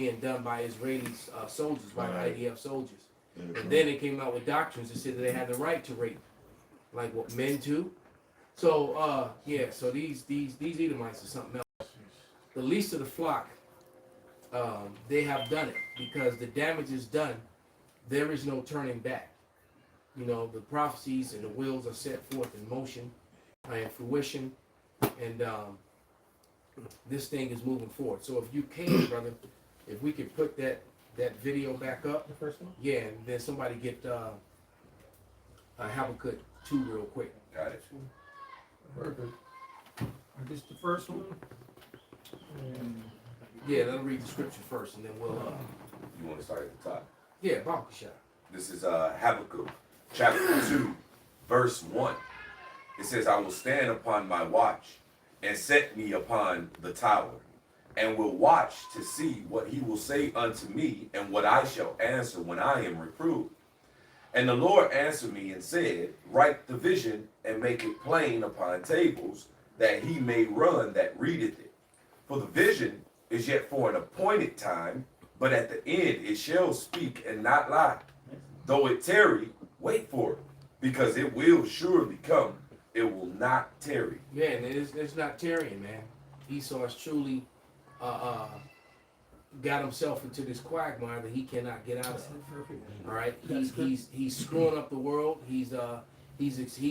being done by Israeli soldiers, by the IDF soldiers. And then they came out with doctrines that said that they had the right to rape, like what, men too. So yeah, so these Edomites are something else. The least of the flock, they have done it because the damage is done. There is no turning back. You know, the prophecies and the wills are set forth in motion and fruition, and this thing is moving forward. So if you can, brother, if we could put that video back up, The first one? yeah, and then somebody get Habakkuk 2 real quick. Got it. Perfect. I guess the first one. Yeah, let me read the scripture first, and then we'll You want to start at the top? yeah, Baruch. This is Habakkuk, chapter 2, verse 1. It says, I will stand upon my watch and set me upon the tower, and will watch to see what he will say unto me, and what I shall answer when I am reproved. And the Lord answered me and said, write the vision and make it plain upon tables, that he may run that readeth it. For the vision is yet for an appointed time, but at the end it shall speak and not lie. Though it tarry, wait for it, because it will surely come. It will not tarry. Yeah, and it's not tarrying, man. Esau has truly got himself into this quagmire that he cannot get out of. All right, he's screwing up the world. He's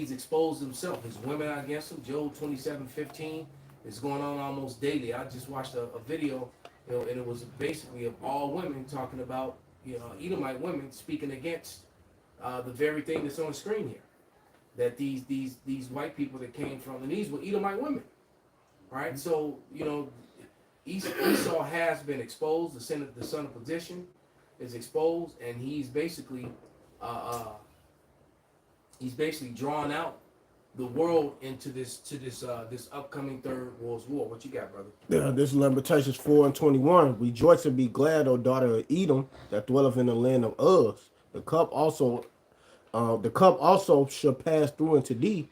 exposed himself. His women are against him. Job 27:15 is going on almost daily. I just watched a video, you know, and it was basically of all women talking about, you know, Edomite women speaking against the very thing that's on the screen here. That these white people that came from, and these were Edomite women. All right, so you know, Esau has been exposed. The son of perdition is exposed, and he's basically drawn out the world into this upcoming third world war. What you got, brother? Yeah, this is Lamentations 4:21. Rejoice and be glad, O daughter of Edom, that dwelleth in the land of Uz. The cup also shall pass through into thee.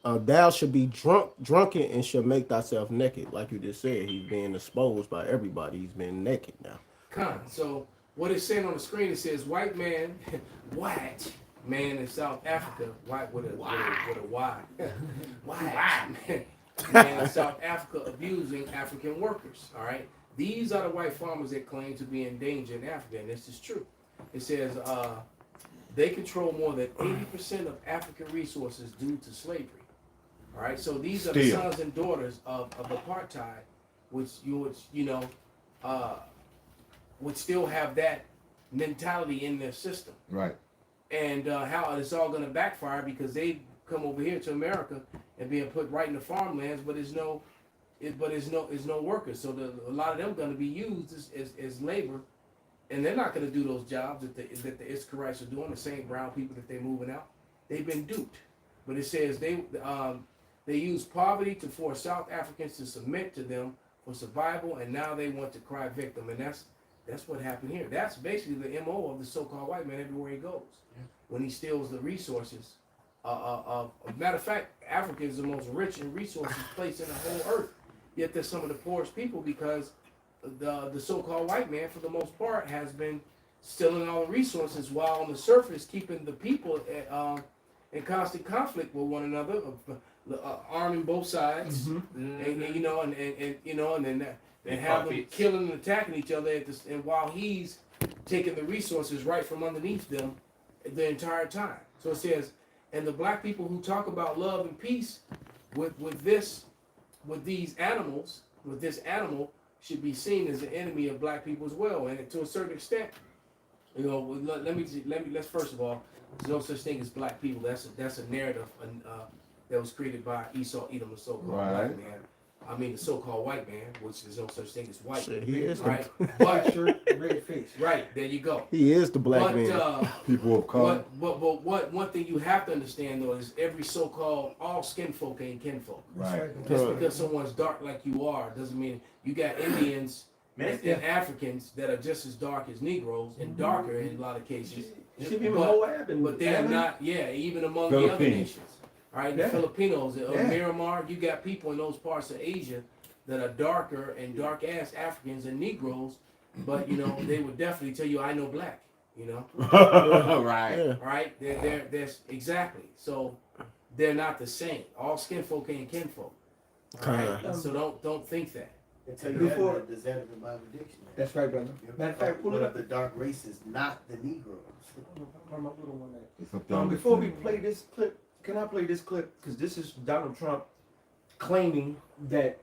Thou shall be drunken, and shall make thyself naked. Like you just said, he's being exposed by everybody. He's been naked now. So what it's saying on the screen, it says white man in South Africa, white with a Y. White man in South Africa abusing African workers. All right, these are the white farmers that claim to be in danger in Africa, and this is true. It says they control more than 80% of African resources due to slavery. All right, so these are the sons and daughters of apartheid, which would still have that mentality in their system. Right. And how it's all going to backfire because they come over here to America and being put right in the farmlands, but there's no workers. So a lot of them going to be used as labor, and they're not going to do those jobs that the Israelites are doing. The same brown people that they're moving out, they've been duped. But it says they use poverty to force South Africans to submit to them for survival, and now they want to cry victim, and that's what happened here. That's basically the MO of the so-called white man everywhere he goes. Yeah. When he steals the resources. Matter of fact, Africa is the most rich in resources place in the whole earth. Yet they're some of the poorest people because the so-called white man, for the most part, has been stealing all the resources while on the surface keeping the people in constant conflict with one another, arming both sides, and have them killing and attacking each other and while he's taking the resources right from underneath them the entire time. So it says, and the black people who talk about love and peace with this animal should be seen as an enemy of black people as well. And to a certain extent, you know, let's first of all, there's no such thing as black people. That's a narrative that was created by Esau, Edom, the so-called black man. I mean, the so-called white man, which there's no such thing as white. He is right? But Red face. right there you go. He is the black man. People of color. But one thing you have to understand though is every so-called all skin folk ain't kinfolk. Right. Just because someone's dark like you are doesn't mean you got Indians and Africans that are just as dark as Negroes and darker in a lot of cases. But they are not. Yeah, even among the other nations. All right, the Filipinos, Miramar, you got people in those parts of Asia that are darker and dark-ass Africans and Negroes but you know, they would definitely tell you, I know black, you know. Right. Yeah. Right? They're exactly. So they're not the same. All skin folk ain't kinfolk. All right? Kinda. So don't think that. They tell you Before- that does that in the Bible dictionary. That's right, brother. Matter of fact, pull One it of up. the dark races, not the Negroes. Where my little one at? It's up there on the Before we screen. play this clip, can I play this clip? Because this is Donald Trump claiming that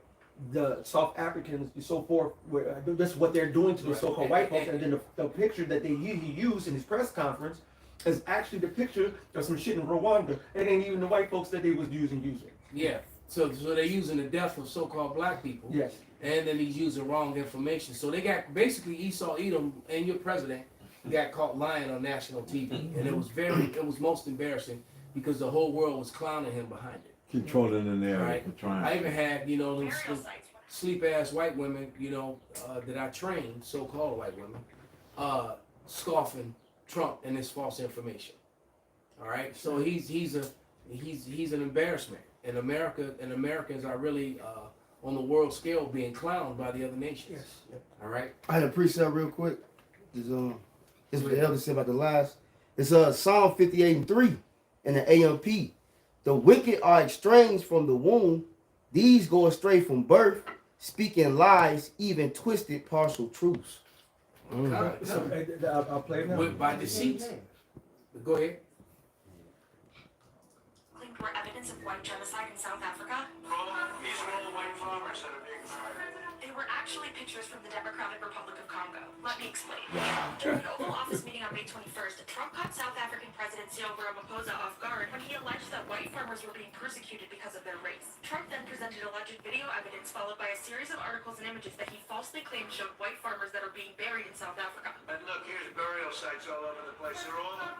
the South Africans and so forth, that's what they're doing to the so-called white folks. And then the picture that he used in his press conference is actually the picture of some shit in Rwanda. It ain't even the white folks that they was using. Yeah. So they're using the death of so-called black people. Yes. And then he's using wrong information. So they got basically Esau Edom and your president got caught lying on national TV, and it was most embarrassing because the whole world was clowning him behind it. Controlling the narrative Right. for trying. I even had them sleep ass white women that I trained, so-called white women, scoffing Trump and his false information. All right, so he's an embarrassment, and Americans are really on the world scale being clowned by the other nations. Yes. All right. I had a precept real quick. This is what the elder said about the lies. It's Psalm 58:3 in the AMP. The wicked are estranged from the womb. These go astray from birth, speaking lies, even twisted partial truths. So, I'll play it now. By deceit. Go ahead. Were evidence of white genocide in South Africa? These are all white farmers that are being fired. They were actually pictures from the Democratic Republic of Congo. Let me explain. Wow. During an Oval Office meeting on May 21st, Trump caught South African President Cyril Ramaphosa off guard when he alleged that white farmers were being persecuted because of their race. Trump then presented alleged video evidence followed by a series of articles and images that he falsely claimed showed white farmers that are being buried in South Africa. And look, here's burial sites all over the place.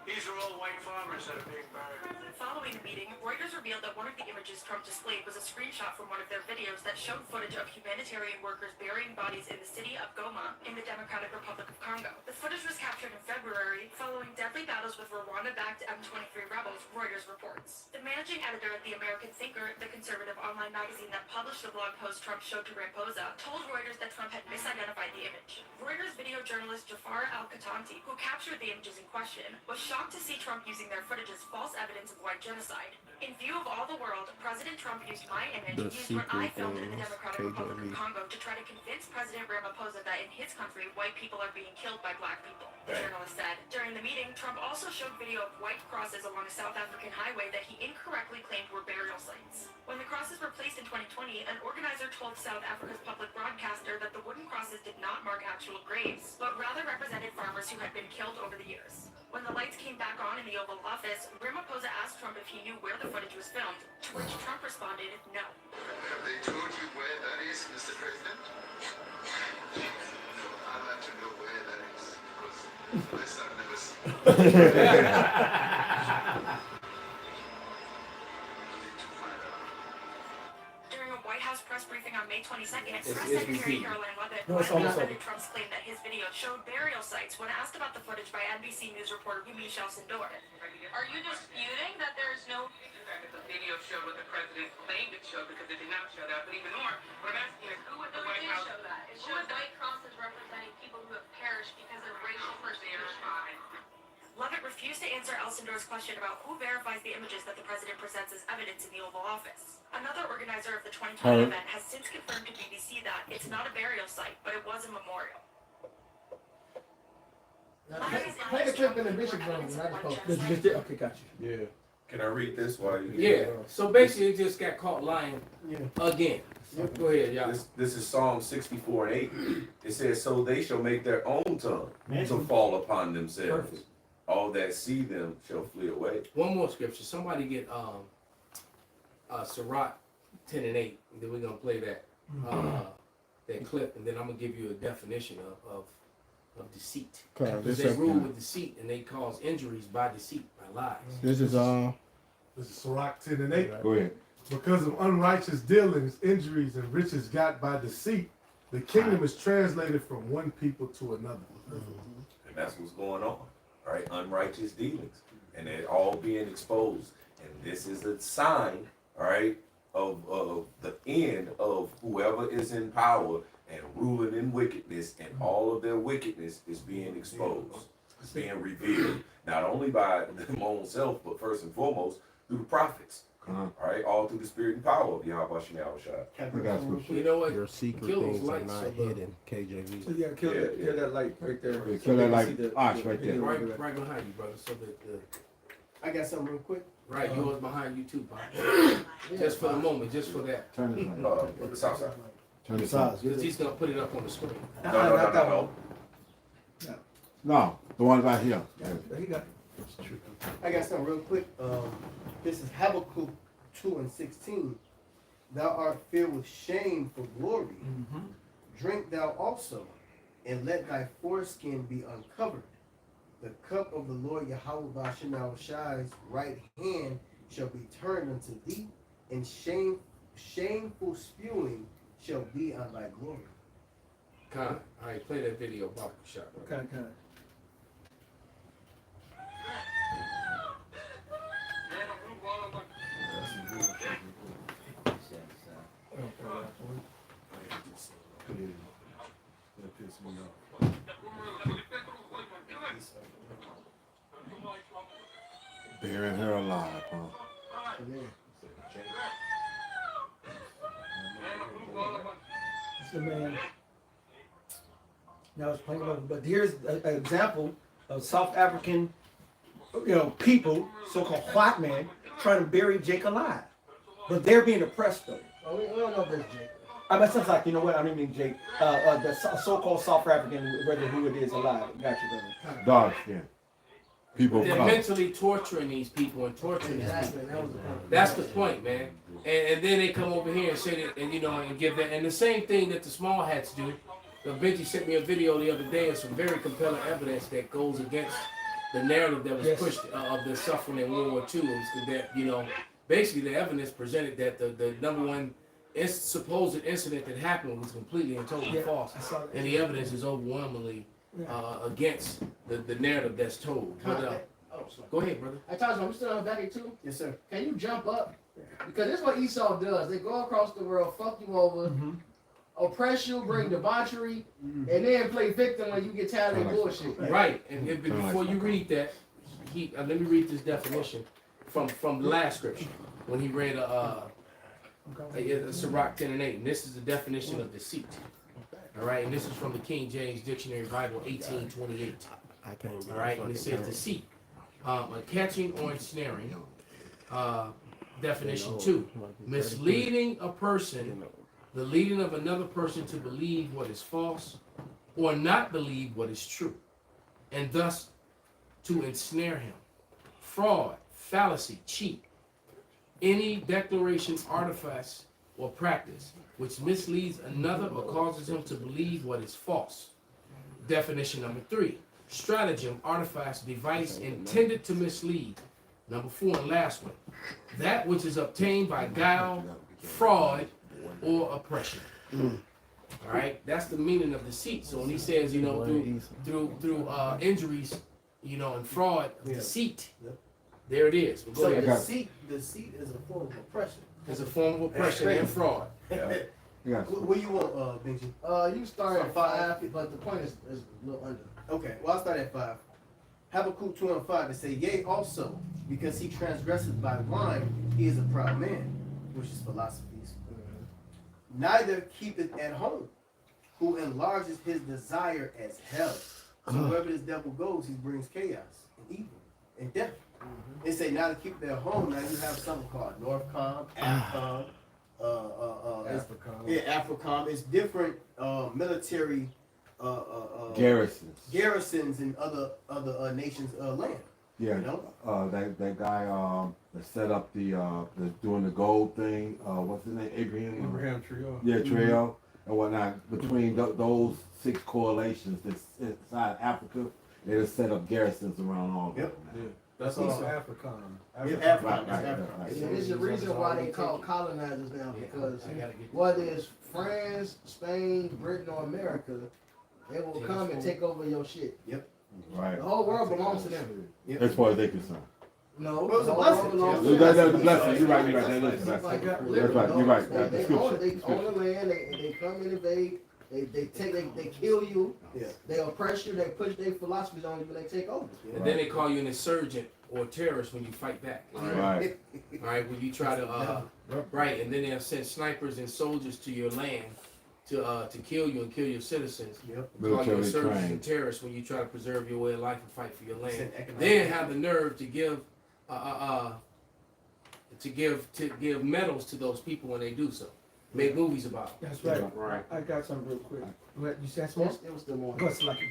These are all white farmers that are being buried. Following the meeting, Reuters revealed that one of the images Trump displayed was a screenshot from one of their videos that showed footage of humanitarian workers burying bodies in the city of Goma in the Democratic Republic of Congo. The footage was captured in February following deadly battles with Rwanda-backed M23 rebels, Reuters reports. The managing editor at The American Thinker, the conservative online magazine that published the blog post Trump showed to Ramaphosa, told Reuters that Trump had misidentified the image. Reuters video journalist Jafar Al-Katanti, who captured the images in question, was shocked to see Trump using their footage as false evidence of white genocide. In view of all the world, President Trump used my image, used what I filmed in the Democratic Republic of Congo to try to convince President Ramaphosa that in his country, white people are being killed by black people, the journalist said. During the meeting, Trump also showed video of white crosses along a South African highway that he incorrectly claimed were burial sites. When the crosses were placed in 2020, an organizer told South Africa's public broadcaster that the wooden crosses did not mark actual graves, but rather represented farmers who had been killed over the years. When the lights came back on in the Oval Office, Ramaphosa asked Trump if he knew where the footage was filmed, to which Trump responded, no. Have they told you where that is, Mr. President? No, I'd like to know where that is, because I've never seen During a White House press briefing on May 22nd, It's Press Secretary repeating. Caroline Leavitt No, it's almost defended Trump's claim that his video showed burial sites when asked about the footage by NBC News reporter Michelle Sindor. Are you disputing that there is no fact that the video showed what the president claimed it showed because it did not show that? But even more, what I'm asking is who at the White House show that? It showed white crosses representing people who have perished because of racial persecution. Leavitt refused to answer Al Sindor's question about who verifies the images that the president presents as evidence in the Oval Office. Another organizer of the 2020 event has since confirmed to BBC that it's not a burial site, but it was a memorial. Play the clip in the bishop room. Okay, got you. Yeah. Can I read this while you? Yeah. So basically, he just got caught lying again. Go ahead, y'all. This is Psalm 64:8. It says, "So they shall make their own tongue to fall upon themselves. Perfect. All that see them shall flee away." One more scripture. Somebody get Sirach 10:8. Then we're gonna play that clip, and then I'm gonna give you a definition of deceit. Okay, Because this they is rule with deceit, and they cause injuries by deceit, by lies. this is This is Sirach 10:8. Go ahead. Because of unrighteous dealings, injuries, and riches got by deceit, the kingdom is translated from one people to another. And that's what's going on, right? Unrighteous dealings, and they're all being exposed. And this is a sign, all right, of the end of whoever is in power and ruling in wickedness, and all of their wickedness is being exposed. It's being revealed, not only by them own self, but first and foremost through the prophets. All right, all through the spirit and power of YAHAWASHI. You know what? Your secret Kill those things are lights not so the- hidden, So KJV. you gotta kill that light right there. Yeah, So kill they that can light see the- arch right there. Right behind you, brother. So that I got something real quick. right, yours behind you too, Bob. Just for the moment, just for that. Turn this light. The south side. Turn this light. Because he's gonna put it up on the screen. No, no, no. No, the one right here. There you go. I got something real quick. This is Habakkuk 2:16. Thou art filled with shame for glory. Drink thou also, and let thy foreskin be uncovered. The cup of the Lord YAHAWASHI's right hand shall be turned unto thee, and shameful spewing shall be on thy glory. Con, all right, play that video, Bob shot. Okay. Burying her alive, huh? So man, now it's playing over. But here's an example of South African, people, so-called white men, trying to bury Jake alive, but they're being oppressed though. Oh, we don't know this, Jake. I mean, sounds like, you know what? I don't mean Jake. The so-called South African, whether who it is alive. Got you, brother. Dark skin. People They're come. mentally torturing these people and torturing these people. That's the point, man. And then they come over here and say that, and and give that, and the same thing that the small hats do. Benji sent me a video the other day of some very compelling evidence that goes against the narrative that was pushed of the suffering in World War II. That basically the evidence presented that the number one supposed incident that happened was completely and totally false, and the evidence is overwhelmingly against the narrative that's told. But, go ahead, brother. I told you, I'm still on the back too. Yes, sir. Can you jump up? Because this is what Esau does. They go across the world, fuck you over, oppress you, bring debauchery, and then play victim when you get tired of their bullshit. Right, and before you read that, let me read this definition from the last scripture when he read Sirach 10:8, and this is the definition of deceit. All right, and this is from the King James Dictionary Bible 18:28. I can't. All right, and it says deceit, a catching or ensnaring. Definition 2, misleading a person, the leading of another person to believe what is false or not believe what is true, and thus to ensnare him. Fraud, fallacy, cheat, any declaration, artifice, or practice which misleads another or causes him to believe what is false. Definition number 3, stratagem, artifice, device intended to mislead. Number 4 and last one, that which is obtained by guile, fraud, or oppression. All right, that's the meaning of deceit. So when he says, through injuries, and fraud, deceit, there it is. Well, go So ahead. deceit is a form of oppression. It's a form of oppression and fraud. What you want, Benji? You start at 5, but the point is a little under. Okay, well, I'll start at 5. Habakkuk 2:5 to say, yea, also, because he transgresseth by wine, he is a proud man, which is philosophies. Neither keepeth at home, who enlarges his desire as hell. So wherever this devil goes, he brings chaos and evil and death. They say now to keep their home. Now you have something called Northcom, AFCOM, AFRICOM. It's different military garrisons in other nations' land. Yeah, that guy that set up that's doing the gold thing. What's his name? Abraham Trio. Yeah, Trio and whatnot. Between those 6 coalitions that's inside Africa, they just set up garrisons around all of them. That's all Africom. There's a reason why they call colonizers now, because whether it's France, Spain, Britain, or America, they will come and take over your shit. Right. The whole world belongs to them. As far as they're concerned. No, Well, it's a the whole world blessing. belongs to That's them. a blessing. You're right. That's right. You're right. They own the land, they own the land, they come and invade, They kill you. Yeah. They oppress you. They push their philosophies on you when they take over. And then they call you an insurgent or a terrorist when you fight back. Right. All right, when you try to right, and then they'll send snipers and soldiers to your land to kill you and kill your citizens. Yep. Call you Military insurgents trained. and terrorists when you try to preserve your way of life and fight for your land. Send economic- Then have the nerve to give medals to those people when they do so. Make movies about it. That's right. Right. I got something real quick. What you said, Smoke? It was still more. Go ahead, Slucky.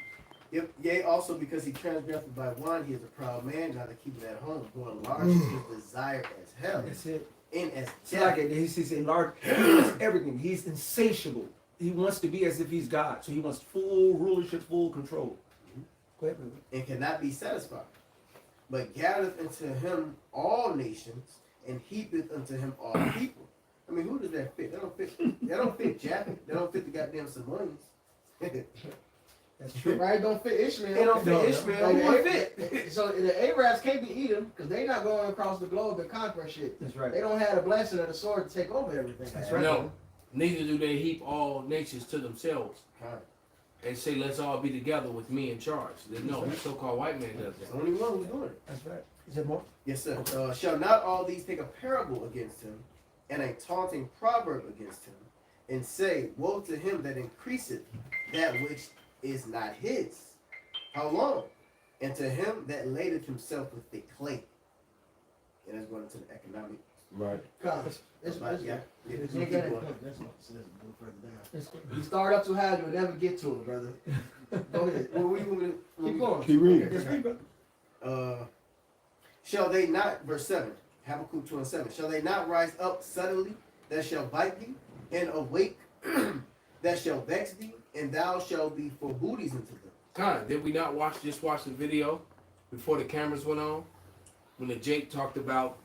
Yep. Yea, also because he transgressed by one, he is a proud man, not to keep it at home, who enlarges his desire as hell, That's it. and as It's like death. he's enlarged. He wants everything. He's insatiable. He wants to be as if he's God. So he wants full rulership, full control. Go ahead, brother. And cannot be satisfied, but gathereth into him all nations, and heapeth unto him all people. I mean, who does that fit? That don't fit. That don't fit Japheth. That don't fit the goddamn Samoans. That's true. Right? Don't fit Ishmael. It don't fit No, no. Ishmael. Like, Who would the fit? So the Arabs can't be Edom because they not going across the globe and conquering shit. That's right. They don't have the blessing of the sword to take over everything. That's right. No, neither do they heap all nations to themselves Right. and say, let's all be together with me in charge. No, the so-called white man does It's that. the only one who's doing it. That's right. Is there more? Yes, sir. Shall not all these take a parable against him, and a taunting proverb against him, and say, woe to him that increaseth that which is not his? How long? And to him that ladeth himself with the clay. And that's going into the economic. Right. It's Yeah. You Keep ain't got it. going. That's what it says. Go further down. You start up too high, you'll never get to it, brother. Go ahead. Well, we moving. Keep going. Keep reading. Just read, brother. Shall they not, verse 7, Habakkuk 2 and 7, shall they not rise up suddenly that shall bite thee, and awake that shall vex thee, and thou shalt be for booties unto them? Did we not watch the video before the cameras went on? When the Jake talked about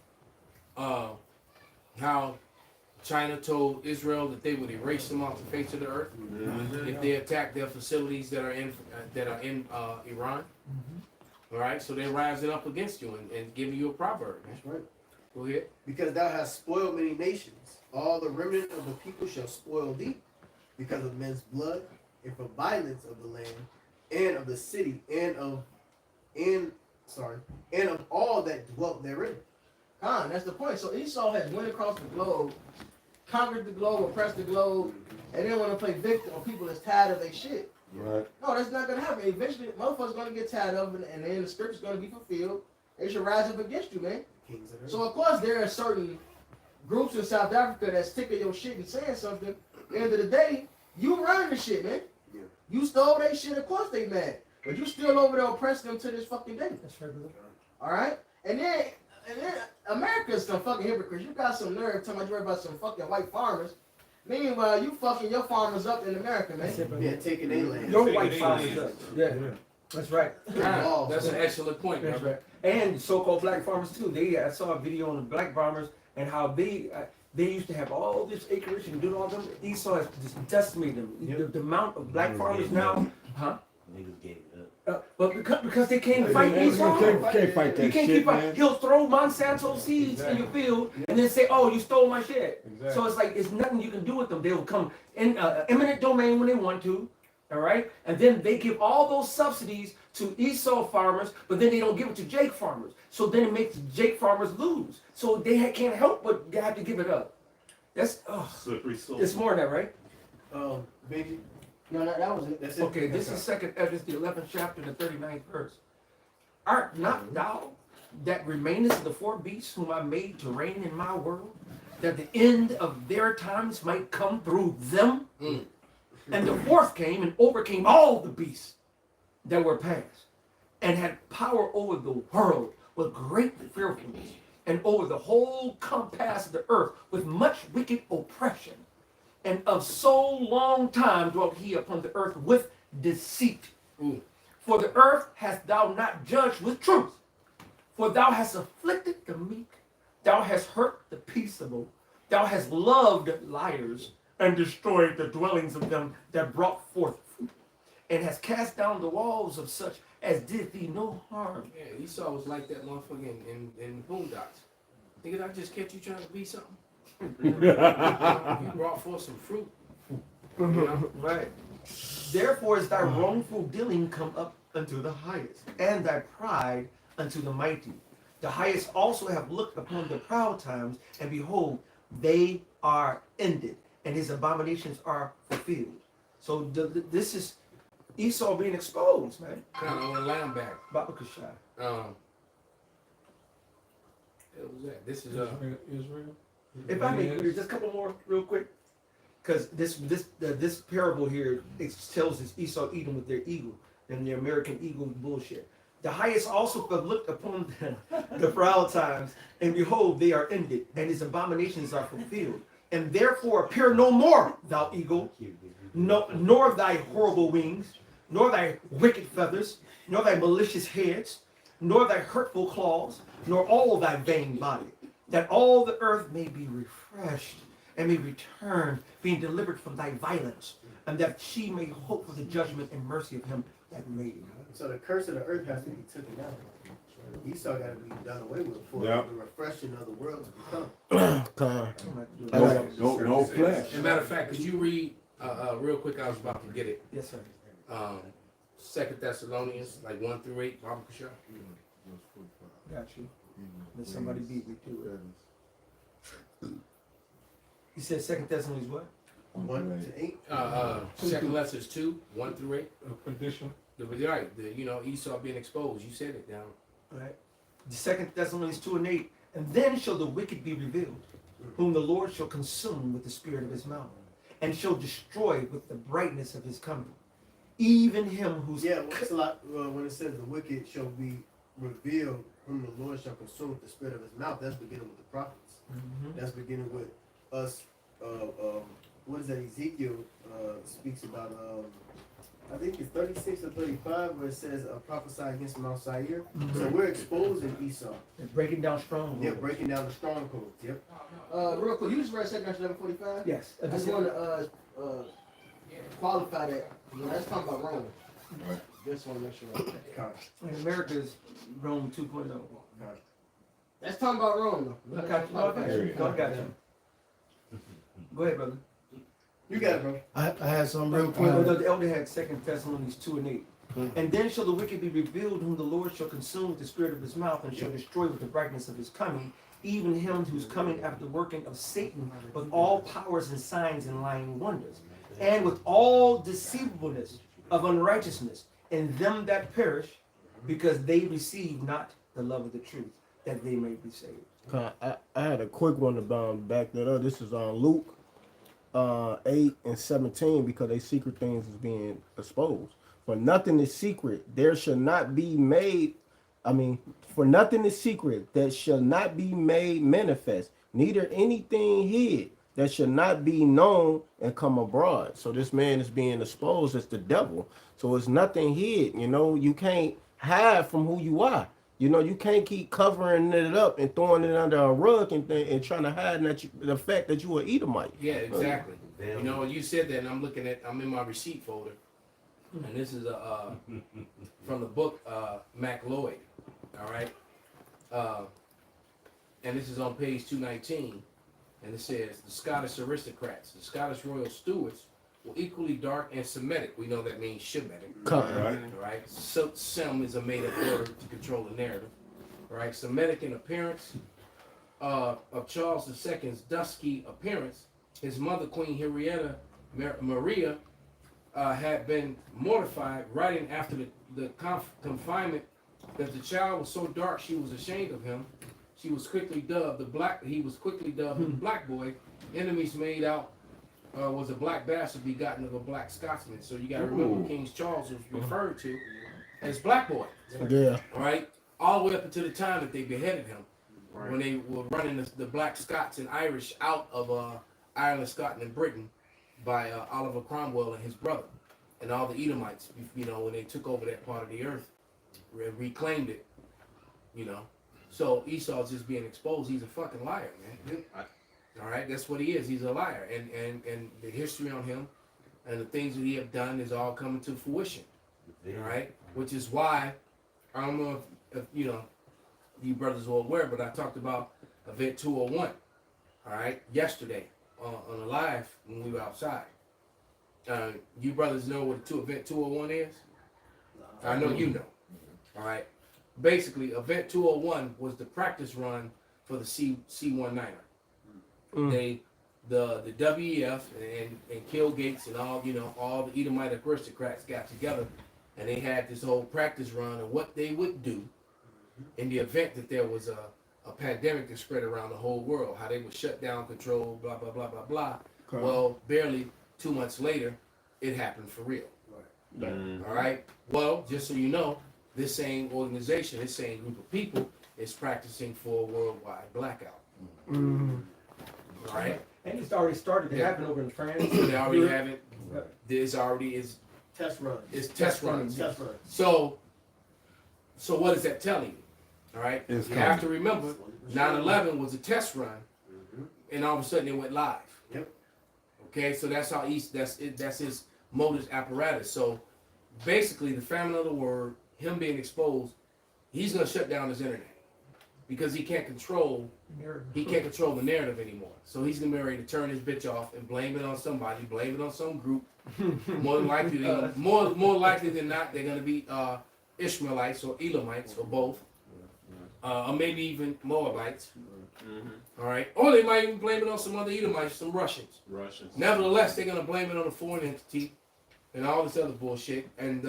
how China told Israel that they would erase them off the face of the earth if they attack their facilities that are in Iran. All right, so they're rising up against you and giving you a proverb. That's right. Go ahead. Because thou hast spoiled many nations, all the remnant of the people shall spoil thee, because of men's blood, and for violence of the land, and of the city, and of all that dwelt therein. That's the point. So Esau has went across the globe, conquered the globe, oppressed the globe, and then want to play victim on people that's tired of their shit. Right. No, that's not gonna happen. Eventually, motherfuckers gonna get tired of it, and then the scripture's gonna be fulfilled. They should rise up against you, man. Kings of earth. So of course there are certain groups in South Africa that's sick of your shit and saying something. At the end of the day, you run the shit, man. Yeah. You stole their shit. Of course they mad, but you still over there oppressing them to this fucking day. That's right, brother. All right, and then America's some fucking hypocrites. You got some nerve talking about some fucking white farmers. Meanwhile, you fucking your farmers up in America, man. That's it, brother. Yeah, taking their land. Your white farmers up. Yeah. That's right. That's an excellent point, That's brother. right. And so-called black farmers too. I saw a video on the black farmers and how they used to have all this acreage and do all them. Esau has just decimated them. The amount of black farmers now, huh? Niggas gave it up. But because they can't fight Esau. Can't fight that You can't shit, keep man. He'll throw Monsanto seeds in your field and then say, "Oh, you stole my shit." Exactly. So it's like it's nothing you can do with them. They will come in eminent domain when they want to. All right, and then they give all those subsidies to Esau farmers, but then they don't give it to Jake farmers. So then it makes Jake farmers lose. So they can't help but they have to give it up. That's Slippery slope. it's more than that, right? Benji. No, that was it. That's it. Okay, this is 2 Ezra, the 11th chapter, the 39th verse. Art not thou that remainest the four beasts whom I made to reign in my world, that the end of their times might come through them? And the fourth came and overcame all the beasts that were past, and had power over the world with great fearfulness, and over the whole compass of the earth with much wicked oppression. And of so long time dwelt he upon the earth with deceit. For the earth hast thou not judged with truth. For thou hast afflicted the meek, thou hast hurt the peaceable, thou hast loved liars, and destroyed the dwellings of them that brought forth fruit, and hast cast down the walls of such as did thee no harm. Yeah, Esau was like that motherfucker in the Boondocks. Nigga, did I just catch you trying to be something? You brought forth some fruit. You know? Right. Therefore is thy wrongful dealing come up unto the highest, and thy pride unto the mighty. The highest also have looked upon the proud times, and behold, they are ended, and his abominations are fulfilled. So this is Esau being exposed, man. Kind of on the lamb back. Baba Kushai. What was that? This is Israel. If I may, just a couple more real quick, because this parable here, it tells us Esau eating with their eagle and their American eagle bullshit. The highest also have looked upon the proud times, and behold, they are ended, and his abominations are fulfilled. And therefore appear no more, thou eagle, nor thy horrible wings, nor thy wicked feathers, nor thy malicious heads, nor thy hurtful claws, nor all thy vain body, that all the earth may be refreshed and may return, being delivered from thy violence, and that she may hope for the judgment and mercy of him that made it. So the curse of the earth has to be taken out. Esau got to be done away with for Yep. the refreshing of the world to become. No flesh. As a matter of fact, could you read real quick? I was about to get it. Yes, sir. 2 Thessalonians, like 1 through 8. Baba Kushai. Got you. Let somebody beat me to it. You said 2 Thessalonians what? 1 to 8. Second lesson is 2, 1 through 8. Condition. Right, Esau being exposed. You said it down. Right. 2 Thessalonians 2 and 8. And then shall the wicked be revealed, whom the Lord shall consume with the spirit of his mouth, and shall destroy with the brightness of his coming. Even him whose It's a lot when it says the wicked shall be revealed, whom the Lord shall consume with the spirit of his mouth. That's beginning with the prophets. That's beginning with us. What is that? Ezekiel speaks about. I think it's 36 or 35 where it says prophesy against Mount Seir. So we're exposing Esau. breaking down strongholds. Yeah, breaking down the strongholds. Yep. Real quick, you just read 2 Corinthians 11:45. Yes. I just want to qualify that. Let's talk about Rome. Just want to make sure. And America's Rome 2.0. Let's talk about Rome, though. I got you. Go ahead, brother. You got it, bro. I had some real quick. The elder had 2 Thessalonians 2 and 8. And then shall the wicked be revealed, whom the Lord shall consume with the spirit of his mouth, and shall destroy with the brightness of his coming, even him whose coming after the working of Satan, with all powers and signs and lying wonders, and with all deceivableness of unrighteousness in them that perish, because they receive not the love of the truth, that they may be saved. I had a quick one to back that up. This is on Luke 8 and 17, because they secret things is being exposed. For nothing is secret, there shall not be made. For nothing is secret that shall not be made manifest, neither anything hid that shall not be known and come abroad. So this man is being exposed as the devil. So it's nothing hid. You can't hide from who you are. You can't keep covering it up and throwing it under a rug and trying to hide the fact that you are Edomite. Yeah, exactly. You said that, and I'm in my receipt folder, and this is from the book Mac Lloyd. All right, and this is on page 219, and it says the Scottish aristocrats, the Scottish royal stewards, were equally dark and Semitic. We know that means Shemitic. Right. So Sem is a made-up word to control the narrative. Right. Semitic in appearance. Of Charles II's dusky appearance, his mother, Queen Henrietta Maria, had been mortified, writing after the confinement that the child was so dark she was ashamed of him. He was quickly dubbed the black boy. Enemies made out was a black bastard begotten of a black Scotsman. So you got to remember King Charles was referred to as Black Boy. Yeah. Right? All the way up until the time that they beheaded him. Right. When they were running the black Scots and Irish out of Ireland, Scotland, and Britain by Oliver Cromwell and his brother. And all the Edomites, when they took over that part of the earth, reclaimed it, So Esau's just being exposed. He's a fucking liar, man. All right, that's what he is. He's a liar, and the history on him and the things that he have done is all coming to fruition. All right, which is why I don't know if you brothers are aware, but I talked about Event 201. All right, yesterday on a live when we were outside. You brothers know what Event 201 is? I know you know. All right. Basically, Event 201 was the practice run for the C-19er. They, the WEF and Kill Gates and all the Edomite aristocrats got together, and they had this whole practice run of what they would do in the event that there was a pandemic that spread around the whole world. How they would shut down, control, blah blah blah blah blah. Okay. Well, barely 2 months later, it happened for real. All right. Well, just so you know, this same organization, this same group of people is practicing for a worldwide blackout. All right. And it's already started. It happened over in France. They already have it. This already is Test runs. It's test runs. Test runs. So what is that telling you? All right. It's You have to remember, 9/11 was a test run, and all of a sudden it went live. Yep. Okay, so that's how that's his modus apparatus. So basically, the famine of the word, him being exposed, he's gonna shut down his internet because he can't control the narrative anymore. So he's gonna be ready to turn his bitch off and blame it on somebody, blame it on some group. More likely than not, they're gonna be Ishmaelites or Elamites or both, or maybe even Moabites. All right, or they might even blame it on some other Edomites, some Russians. Nevertheless, they're gonna blame it on a foreign entity and all this other bullshit. And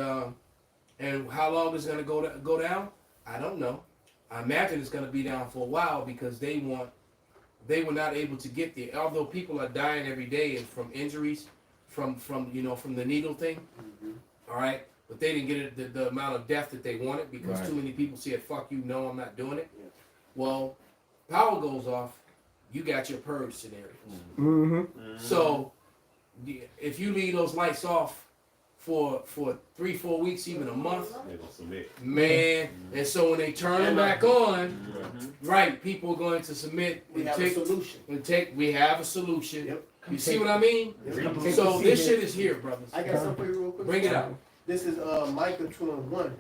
how long is it gonna go down? I don't know. I imagine it's gonna be down for a while because they were not able to get there. Although people are dying every day and from injuries, from the needle thing. All right, but they didn't get the amount of death that they wanted because too many people said, "Fuck you, no, I'm not doing it." Well, power goes off, you got your purge scenarios. So if you leave those lights off for 3-4 weeks, even a month, man, and so when they turn them back on, right, people are going to submit. We have a solution. We have a solution. Yep. You see what I mean? So this shit is here, brothers. I got something for you real quick. Bring it out. This is Micah 2:1.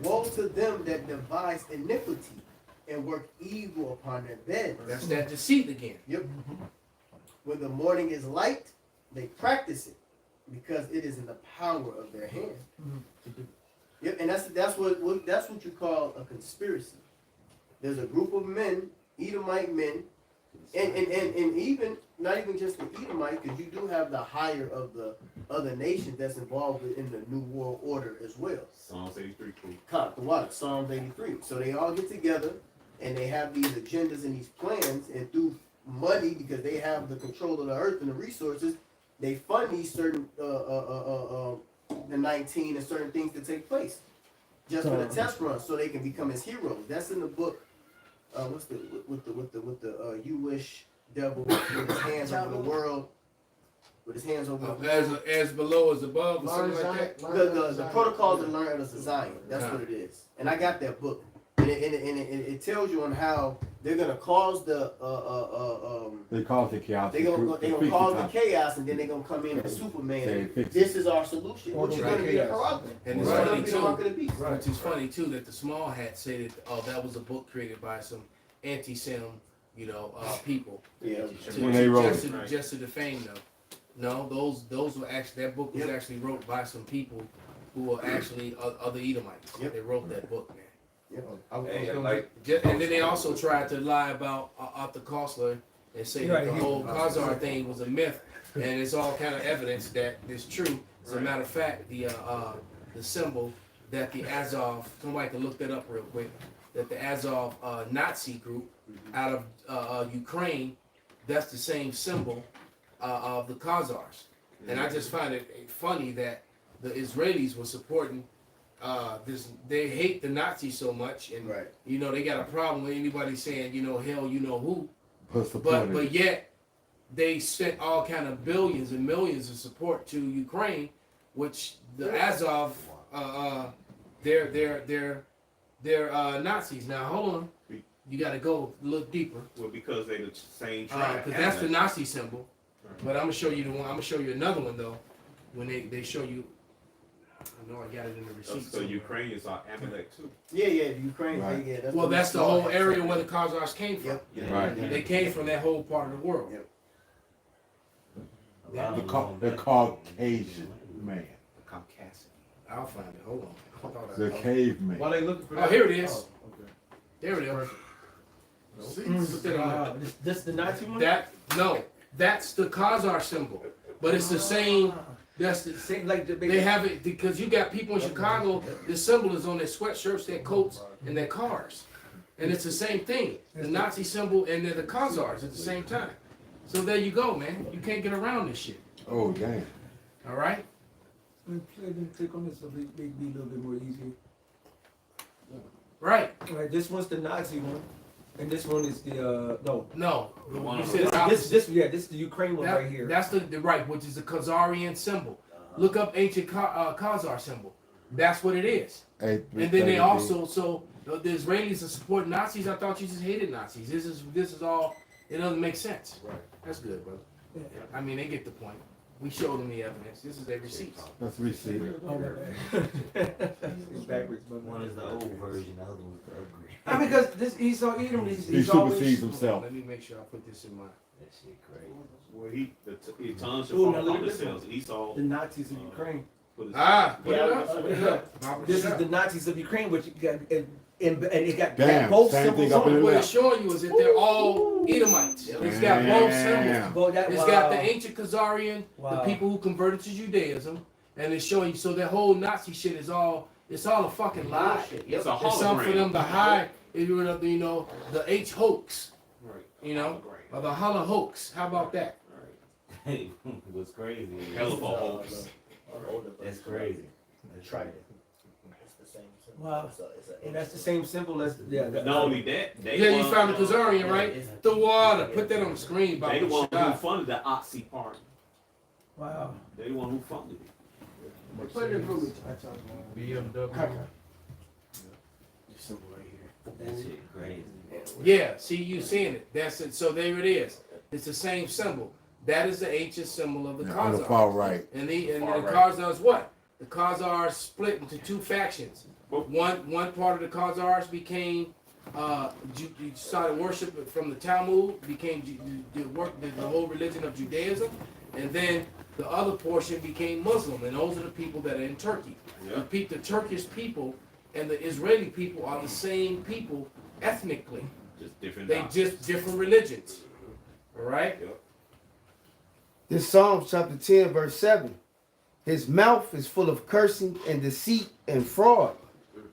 Woe to them that devise iniquity and work evil upon their beds. That's that deceit again. Yep. When the morning is light, they practice it because it is in the power of their hand. Yep, and that's what you call a conspiracy. There's a group of men, Edomite men, and even not even just the Edomite, because you do have the higher of the other nations that's involved in the New World Order as well. Psalms 83. The water, Psalms 83. So they all get together and they have these agendas and these plans, and through money, because they have the control of the earth and the resources, they fund these certain the 19 and certain things to take place just for the test run, so they can become his heroes. That's in the book. What's the you wish devil with his hands over the world, with his hands over the world. As below as above, or something like that. The protocols and learners of Zion. That's what it is. And I got that book. And it tells you on how they're gonna cause the they cause the chaos. They're gonna cause the chaos, and then they're gonna come in as Superman. This is our solution, which is gonna be a corruption. And it's funny too, which is funny too, that the small hat said that was a book created by some anti-Sem, people. Yeah. When they wrote just to defame them. No, those were actually, that book was actually wrote by some people who were actually other Edomites. They wrote that book, man. And then they also tried to lie about Arthur Koestler and say that the whole Khazar thing was a myth, and it's all kind of evidence that it's true. As a matter of fact, the symbol that the Azov, somebody can look that up real quick, that the Azov Nazi group out of Ukraine, that's the same symbol of the Khazars. And I just find it funny that the Israelis were supporting they hate the Nazis so much, and they got a problem with anybody saying hell who, but yet they sent all kind of billions and millions of support to Ukraine, which the Azov they're Nazis. Now hold on, you got to go look deeper. Well, because they're the same tribe. Because that's the Nazi symbol. But I'm gonna show you the one. I'm gonna show you another one though. When they show you. I know I got it in the receipt. So Ukrainians are Amalek too. Yeah, Ukraine. Right. Yeah, that's the whole area where the Khazars came from. Yep. Right. They came from that whole part of the world. Yep. The Caucasian man. Caucasian. I'll find it. Hold on. The caveman. While they looking for Oh, here it is. Oh, okay. There it is. Put that on there. This the Nazi one? That's the Khazar symbol, but it's the same. That's the Same like the They have it because you got people in Chicago. The symbol is on their sweatshirts, their coats, and their cars, and it's the same thing. The Nazi symbol and they're the Khazars at the same time. So there you go, man. You can't get around this shit. Oh, damn. All right. Click on this so it may be a little bit more easier. Right. All right, this one's the Nazi one, and this one is the no. No. The one you on said the this is the Ukraine one right here. That's the right, which is the Khazarian symbol. Look up ancient Khazar symbol. That's what it is. And then they also the Israelis are supporting Nazis. I thought you just hated Nazis. This is all. It doesn't make sense. Right. That's good, brother. Yeah. I mean, they get the point. We showed them the evidence. This is their receipts. That's receipt. It's backwards, but One is the old version, the other one's the upgrade. I mean, because this Esau Edom, He he's always supersedes himself. Let me make sure I put this in my. That shit crazy. Well, he turns Ooh, from now look at the this cells. Esau. the Nazis of Ukraine. Put his, Put it up. Put it up. This is the Nazis of Ukraine, which got and it got Damn, both same symbols thing up on in it. the What left. it's showing you is that they're all Edomites. It's got both symbols. Well, that, It's got the ancient Khazarian, the Wow. people who converted to Judaism, and it's showing you. So that whole Nazi shit is all. It's all a fucking lie. it's a It's something for them hologram. to hide. If you know, the H hoax, Right. you know, Hologram. or the Holla hoax. How about that? Hey, it was crazy. Hell of a hoax. That's crazy. Try it. It's the same symbol. Wow. It's a And that's the same symbol as Not only that, they Yeah, you won, found the Khazarian, right? The water. Put that on the screen, They the Bob. one who funded the Nazi party. Wow. They the one who funded it. Put it in Google. BMW. Symbol right here. That shit crazy. Yeah, see you seeing it. That's it. So there it is. It's the same symbol. That is the ancient symbol of the On the Khazars. far right. And the Far right. Khazars what? The Khazars split into two factions. One part of the Khazars became started worship from the Talmud, became the whole religion of Judaism, and then the other portion became Muslim, and those are the people that are in Turkey. Yeah. The Turkish people and the Israeli people are the same people ethnically. Just different. They doctrines. just different religions. All right? Yep. This Psalms chapter 10, verse 7. His mouth is full of cursing and deceit and fraud.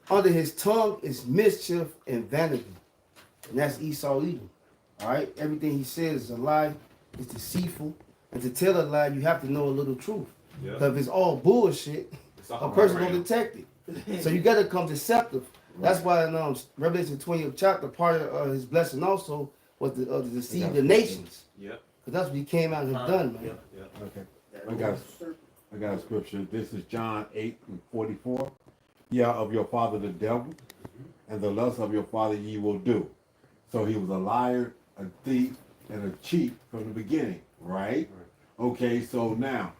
Under his tongue is mischief and vanity. And that's Esau Edom. All right? Everything he says is a lie. It's deceitful. And to tell a lie, you have to know a little truth. Yep. Because if it's all bullshit, It's a person don't hologram. detect it. So you got to come deceptive. That's why in Revelation 20th chapter, part of his blessing also was to deceive the nations. Yep. Because that's what he came out and have done, man. Yep. Okay. I got a scripture. This is John 8:44. Yeah, of your father the devil, and the lust of your father ye will do. So he was a liar, a thief, and a cheat from the beginning, right? Okay, so now,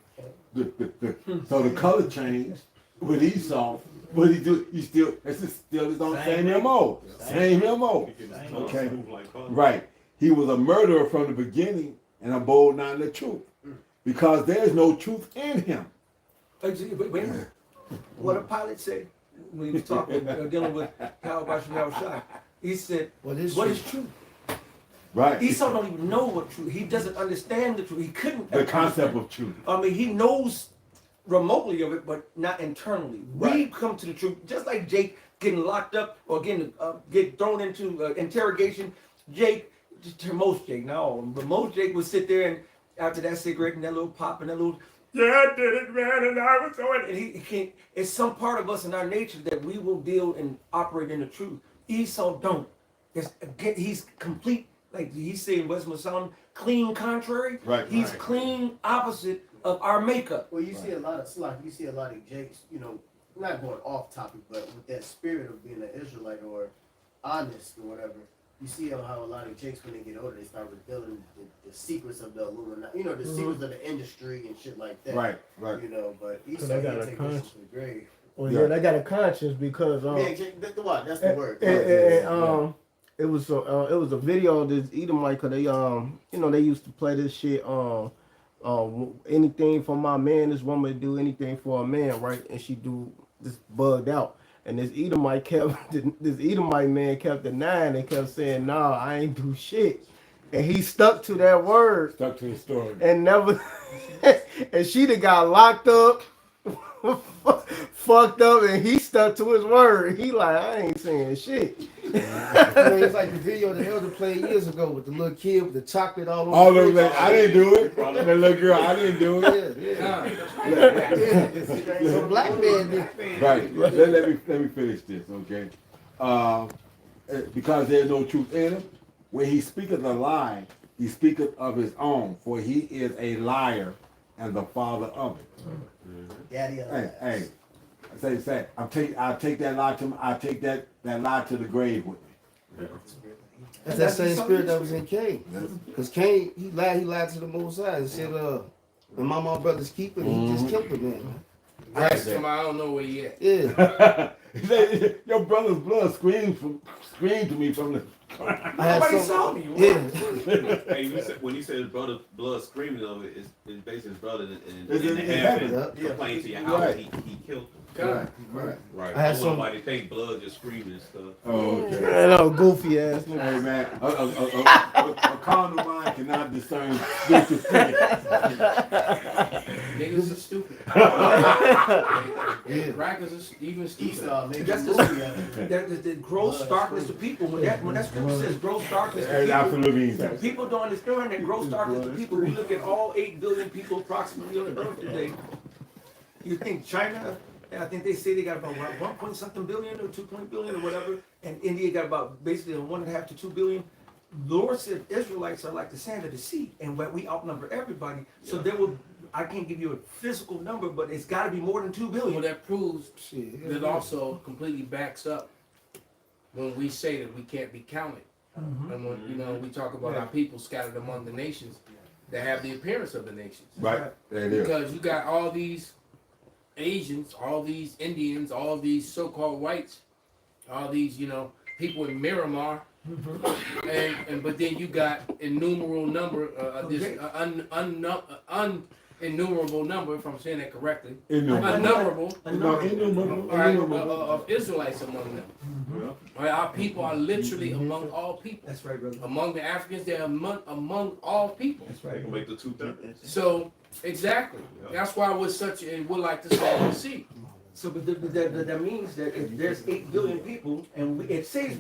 so the color changed with Esau. What he do? He still, this is still his own same MO. Same MO. Okay. Right. He was a murderer from the beginning and a bold not in the truth. Because there's no truth in him. Wait a minute. What did Pilate say when he was talking, dealing with YAHAWASHI? He said, what is truth? Right. Esau don't even know what truth. He doesn't understand the truth. He couldn't. The concept of truth. I mean, he knows remotely of it, but not internally. Right. We come to the truth, just like Jake getting locked up or get thrown into interrogation. Jake, most Jake, no, but most Jake would sit there and after that cigarette and that little pop and that little, yeah, I did it, man, and I was doing it. And he can't. It's some part of us in our nature that we will deal and operate in the truth. Esau don't. He's complete. Like he's saying, West Masson, clean contrary. Right. He's clean opposite of our makeup. Well, you see a lot of Jakes, not going off topic, but with that spirit of being an Israelite or honest or whatever. You see how a lot of Jakes, when they get older, they start revealing the secrets of the Illuminati, the secrets of the industry and shit like that. Right. But Esau they got can a take this to the grave. Well, yeah, they got a conscience because That's the word. it was a video of this Edomite, cause they they used to play this shit anything for my man. This woman do anything for a man, right? And she do this bugged out. And this Edomite man kept denying and kept saying, "Nah, I ain't do shit." And he stuck to that word. Stuck to his story. And never. And she done got locked up, fucked up, and he stuck to his word. He like, I ain't saying shit. It's like the video the elder played years ago with the little kid with the chocolate all over. All over that. I didn't do it. That little girl, I didn't do it. So black man did. Right. Let me finish this, okay? Because there's no truth in him. When he speaketh a lie, he speaketh of his own, for he is a liar and the father of it. Daddy of lies. Say, I'll take that lie that lie to the grave with me. That's that same spirit that was in Cain. Because Cain, he lied to the Most High and said, when my brother's keeping, he just killed the man. Right, so I don't know where he at. Yeah. Your brother's blood screamed to me from the. Nobody saw me. Yeah. Hey, when you said his brother blood screaming of it, it's basically his brother in in heaven complained to your house. Right. He killed him. Right. Right. I had I some- nobody think blood just screaming and stuff. Oh, okay. Man, no goofy ass nigga. Hey man, a carnal mind cannot discern spiritual things. Niggas are stupid. Rackers are even stupid. That's the gross darkness to people. When that scripture says gross darkness to It people, absolutely means that. people don't understand that gross darkness to people. We look at all 8 billion people approximately on the earth today. You think China, I think they say they got about 1 point something billion or 2 billion or whatever, and India got about basically 1.5 to 2 billion. The Lord said Israelites are like the sand of the sea, and we outnumber everybody. So there will, I can't give you a physical number, but it's got to be more than 2 billion. Well, that proves that also completely backs up when we say that we can't be counted. And when we talk about our people scattered among the nations that have the appearance of the nations. Right. There it is. Because you got all these Asians, all these Indians, all these so-called whites, all these, people in Miramar, but then you got innumerable number, innumerable number, if I'm saying that correctly, innumerable of Israelites among them. Right, our people are literally among all people. That's right, brother. Among the Africans, they're among all people. That's They right. can make the 2/3. So exactly, that's why we're we're like the salt of the sea. So, but that means that if there's 8 billion people, and it says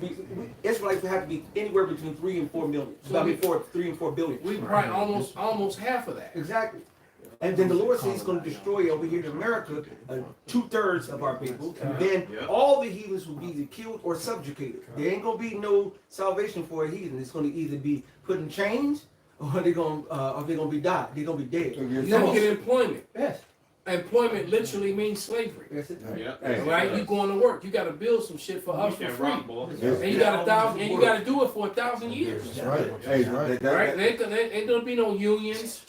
Israelites would have to be anywhere between 3 and 4 million. So I mean, 3 and 4 billion. We probably almost half of that. Exactly. And then the Lord says He's going to destroy over here in America 2/3 of our people, and then all the heathens will be either killed or subjugated. There ain't going to be no salvation for a heathen. It's going to either be put in chains, or they're going to be died. They're going to be dead. You don't get employment. Yes. Employment literally means slavery. That's it. Yeah. Right? You going to work. You got to build some shit for us for free. And you got you got to do it for 1,000 years. That's right. Hey, Right? Ain't gonna be no unions,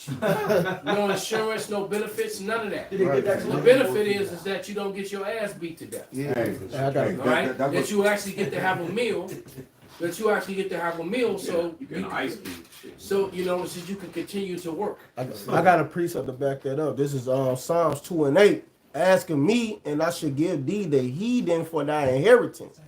no insurance, no benefits, none of that. The benefit is that you don't get your ass beat to death. Yeah. Right? That you actually get to have a meal. So You can ice cream. so you can continue to work. I got a precept to back that up. This is Psalms 2:8, asking me, and I should give thee the heathen for thy inheritance,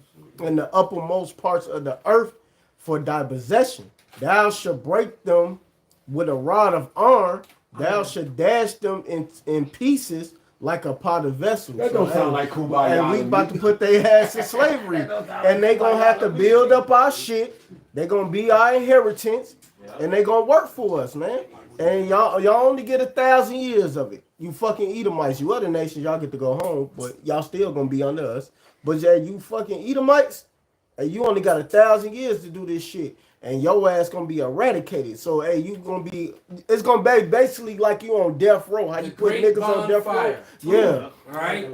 and the uppermost parts of the earth for thy possession. Thou shalt break them with a rod of iron. Thou shalt dash them in pieces like a pot of vessel. That don't sound like Kumbaya. And we about to put their ass in slavery. And they gonna have to build up our shit. They gonna be our inheritance. And they gonna work for us, man. And y'all only get 1,000 years of it. You fucking Edomites. You other nations, y'all get to go home, but y'all still gonna be under us. But yeah, you fucking Edomites, and you only got 1,000 years to do this shit. And your ass gonna be eradicated. So hey, it's gonna be basically like you on death row. How you put niggas on death row? Yeah. Right?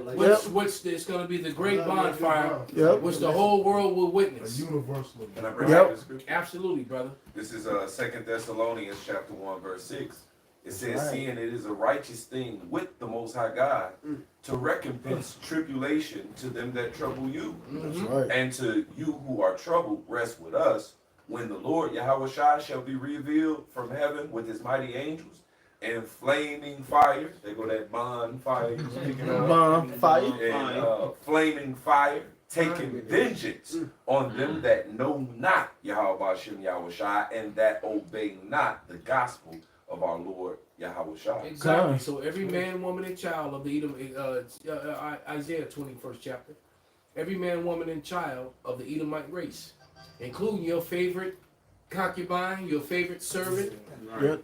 Which it's gonna be the great bonfire, which the whole world will witness. Universal. Can I bring out the scripture? Absolutely, brother. This is 2 Thessalonians chapter 1 verse 6. It says, seeing it is a righteous thing with the Most High God to recompense tribulation to them that trouble you, That's right. and to you who are troubled rest with us, when the Lord YAHAWASHI shall be revealed from heaven with his mighty angels, and flaming fire. They go that bonfire. Bonfire. And flaming fire, taking vengeance on them that know not YAHAWASHI and that obey not the gospel of our Lord YAHAWASHI. Exactly. So every man, woman, and child of the Edom, Isaiah 21st chapter, every man, woman, and child of the Edomite race, including your favorite concubine, your favorite servant. Yep.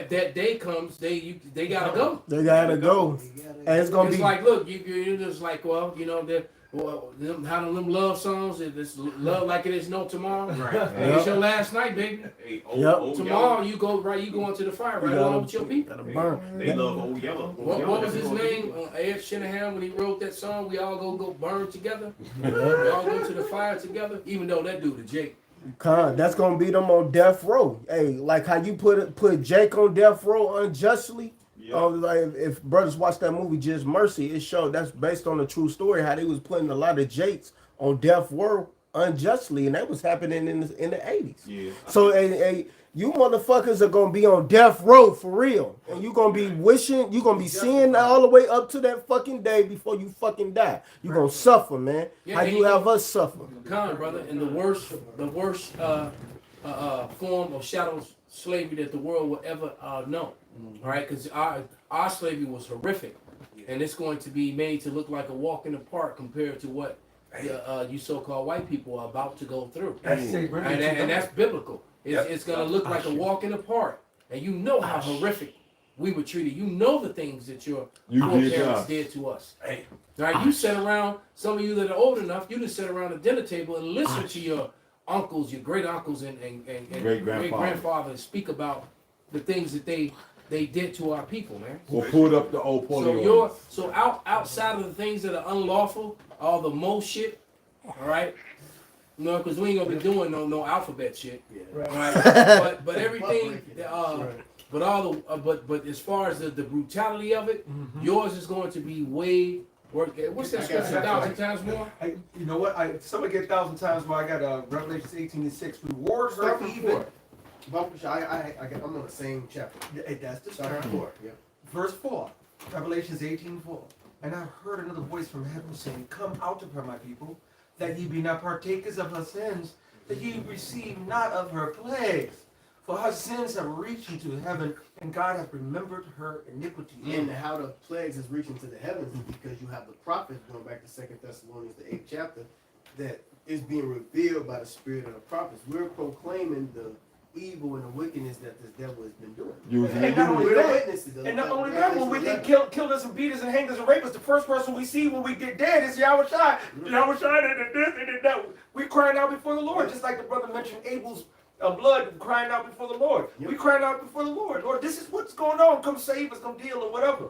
That day comes, they gotta go. They gotta go. And it's gonna It's be like, look, you're just like, well, you know, how them love songs, it's love like it is no tomorrow. Right. It's your last night, baby. Hey, Tomorrow you go into the fire right along with your people. gotta burn. They love Old Yellow. What was his name? Ed Shanahan, when he wrote that song, we all go burn together. We all go to the fire together, even though that dude is Jake. That's gonna be them on death row. Hey, like how you put Jake on death row unjustly. Like if brothers watch that movie Just Mercy, it showed that's based on a true story how they was putting a lot of Jakes on death row unjustly, and that was happening in the 80s. Yeah. So you motherfuckers are gonna be on death row for real, and you gonna be wishing, you gonna be seeing all the way up to that fucking day before you fucking die. You gonna suffer, man. How you have us suffer? Come on, brother. And the worst form of shadow slavery that the world will ever know. All right, because our slavery was horrific, and it's going to be made to look like a walk in the park compared to what you so-called white people are about to go through. And that's biblical. It's going to look like a walk in the park, and you know how horrific we were treated. You know the things that your foreparents did to us. All right, you sat around. Some of you that are old enough, you just sat around the dinner table and listen to your uncles, your great uncles, and great grandfathers speak about the things that they did to our people, man. Or pulled up the old polio. So outside of the things that are unlawful, all the mo shit, all right. No, because we ain't gonna be doing no alphabet shit, right? But everything, but as far as the brutality of it, yours is going to be way. What's that scripture? 1,000 times more. You know what? Somebody get 1,000 times more. I got Revelations 18:6. Rewards are even. I'm on the same chapter. That's the start. 4. Yeah. Verse 4. Revelations 18:4. And I heard another voice from heaven saying, "Come out of her, my people, that ye be not partakers of her sins, that ye receive not of her plagues. For her sins have reached into heaven, and God hath remembered her iniquity." And how the plagues is reaching to the heavens is because you have the prophets, going back to 2 Thessalonians, the 8th chapter, that is being revealed by the spirit of the prophets. We're proclaiming the evil and the wickedness that this devil has been doing. And not only that, when they killed us and beat us and hanged us and raped us, the first person we see when we get dead is YAHAWASHI. YAHAWASHI did this, they did that. We're crying out before the Lord, just like the brother mentioned Abel's blood crying out before the Lord. We crying out before the Lord. Lord, this is what's going on. Come save us, come deal or whatever.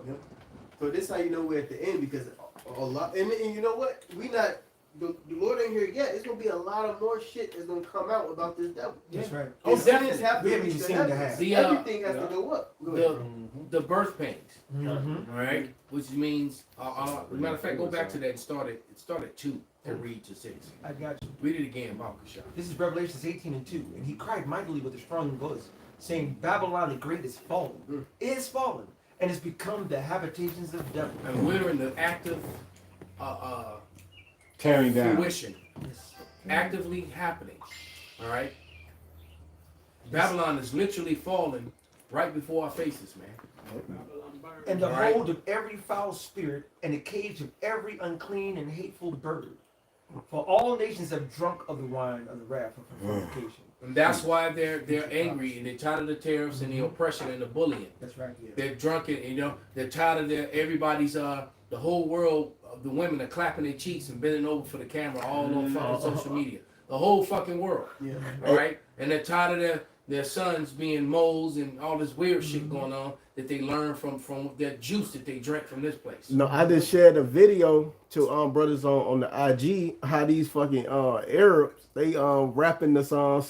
So this is how you know we're at the end, because a lot, and you know what? The Lord ain't here yet. It's gonna be a lot of more shit that's gonna come out about this devil. That's right. Oh, definitely. We haven't even seen the half. Everything has to go up. The birth pains, all right, which means, matter of fact, go back to that and start at 2 and read to 6. I got you. Read it again, Bakasha. This is Revelations 18:2. And he cried mightily with a strong voice, saying, Babylon the Great is fallen, and has become the habitations of devil. And we're in the active tearing down. fruition, actively happening. All right. Babylon is literally falling right before our faces, man. And the hold of every foul spirit, and the cage of every unclean and hateful bird. For all nations have drunk of the wine of the wrath of fornication. And that's why they're angry, and they're tired of the tariffs and the oppression and the bullying. That's right. Yeah. They're drunken, they're tired of everybody's the whole world. The women are clapping their cheeks and bending over for the camera all on fucking social media. The whole fucking world. Yeah. All right? And they're tired of their sons being moles and all this weird shit going on that they learn from that juice that they drank from this place. No, I just shared a video to brothers on the IG how these fucking Arabs, they rapping this song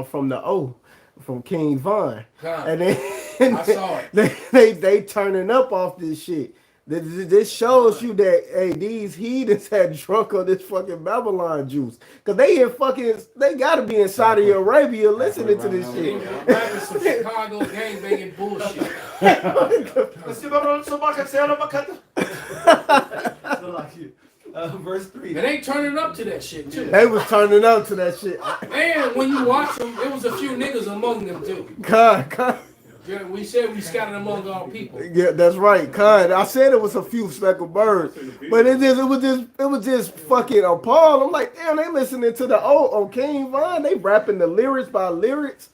from the O from King Von. And then I saw it. They turning up off this shit. This shows you that hey, these heathens had drunk on this fucking Babylon juice, cause they gotta be in Saudi Arabia listening to this shit. Rapping some Chicago gangbanging bullshit. Verse 3. And they turning up to that shit too. They was turning up to that shit. And when you watch them, there was a few niggas among them too. God. Yeah, we said we scattered among our people. Yeah, that's right. Con. I said it was a few speckled birds, but it was just fucking appalling. I'm like, damn, they listening to the old on King Von. They rapping the lyrics by lyrics.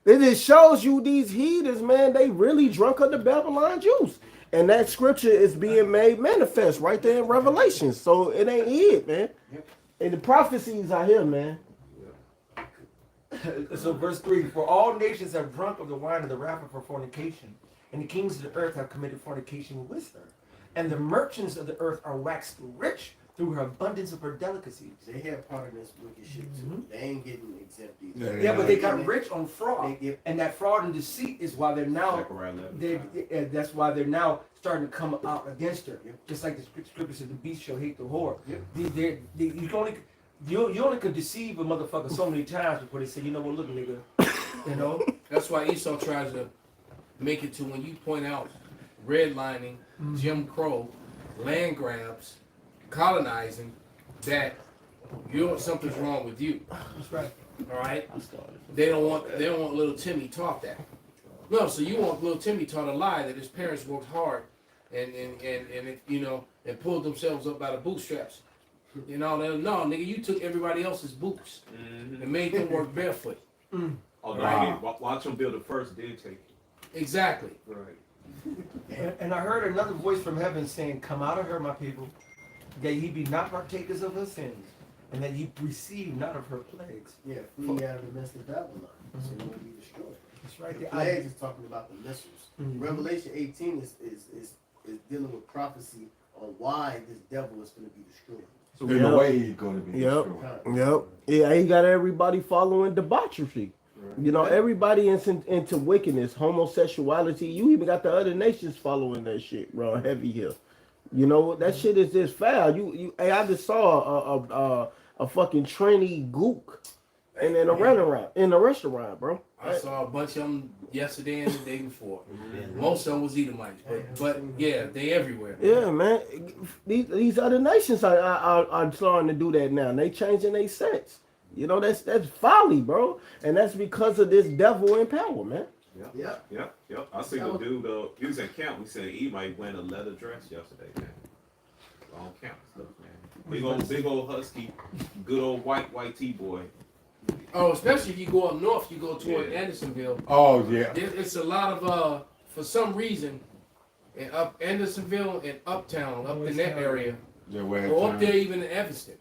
It just shows you these heathens, man. They really drunk on the Babylon juice, and that scripture is being made manifest right there in Revelation. So it ain't it, man. And the prophecies are here, man. So verse 3, for all nations have drunk of the wine of the wrath of her fornication, and the kings of the earth have committed fornication with her. And the merchants of the earth are waxed rich through her abundance of her delicacies. They have part of this wicked shit too. They ain't getting exempt either. Yeah, but they got rich on fraud, and that fraud and deceit is why they're now. That's why they're now starting to come out against her. Just like the scripture says, the beast shall hate the whore. You only could deceive a motherfucker so many times before they say, you know what, look, nigga. You know. That's why Esau tries to make it to when you point out redlining, Jim Crow, land grabs, colonizing, that something's wrong with you. That's right. All right. They don't want little Timmy taught that. No, so you want little Timmy taught a lie that his parents worked hard and pulled themselves up by the bootstraps. You know, no, nigga, you took everybody else's boots and made them work barefoot. Watch them build it first, then take it. Exactly. Right. And I heard another voice from heaven saying, come out of her, my people, that ye be not partakers of her sins, and that ye receive not of her plagues. Yeah, flee out of the midst of Babylon, so you won't be destroyed. That's right. The plagues is talking about the missiles. Revelation 18 is dealing with prophecy on why this devil is going to be destroyed. So in a way, he's going to be destroyed. Yep. Yeah, he got everybody following debauchery. You know, everybody is into wickedness, homosexuality. You even got the other nations following that shit, bro. Heavy here. You know, that shit is just foul. Hey, I just saw a fucking tranny gook in a restaurant, bro. I saw a bunch of them yesterday and the day before. Most of them was Edomites, but yeah, they everywhere. Yeah, man. These other nations are starting to do that now. They changing their sex. You know, that's folly, bro. And that's because of this devil in power, man. Yep. I seen a dude, he was in camp. We said he might wear a leather dress yesterday, man. Long camp stuff, man. Big old husky, good old white T-boy. Oh, especially if you go up north, you go toward Andersonville. Oh, yeah. It's a lot of, for some reason, in up Andersonville and Uptown, up in that area, or up there even in Evanston.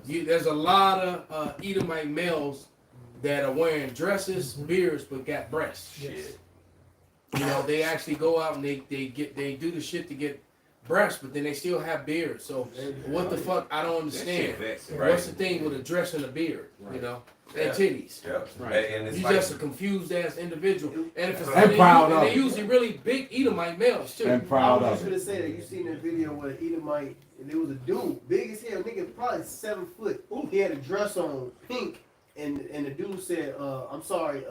There's a lot of Edomite males that are wearing dresses, beards, but got breasts. Shit. You know, they actually go out and they do the shit to get breasts, but then they still have beards. So what the fuck? I don't understand. What's the thing with a dress and a beard? You know, and titties. Yeah. Right. And it's You're just a confused ass individual. And if it's they usually really big Edomite males too. And proud I of was gonna say that you seen that video where Edomite, and there was a dude, big as hell, nigga, probably 7 foot. He had a dress on, pink, and the dude said, "I'm sorry,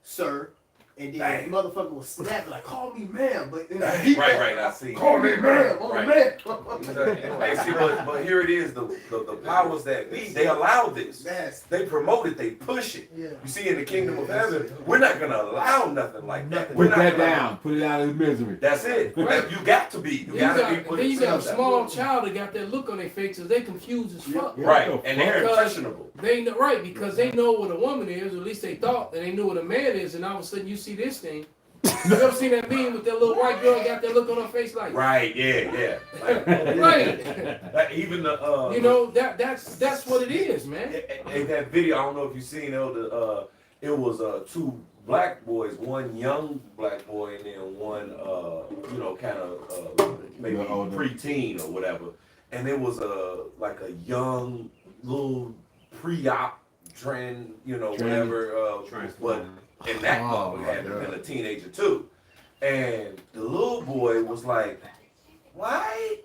sir." And then the motherfucker was snapping like, "Call me ma'am," but right, I see. Call me ma'am, I'm a man. Hey, see, but here it is, the powers that be, they allow this. They promote it, they push it. Yeah. You see, in the kingdom of heaven, we're not gonna allow nothing like that. Put that down. Put it out of misery. That's it. Right. You got to be. You gotta be put then you got a small child that got that look on their face because they confused as fuck. Right, and they're impressionable. Because they know what a woman is, or at least they thought, and they knew what a man is, and all of a sudden you see this thing. You ever seen that meme with that little white girl got that look on her face like? Right, yeah. Right. Like, even the you know that's what it is, man. In that video, I don't know if you've seen it. It was 2 black boys, one young black boy, and then one kind of maybe preteen or whatever. And it was like a young little pre-op trend, whatever. But and that mother had been a teenager too. And the little boy was like, why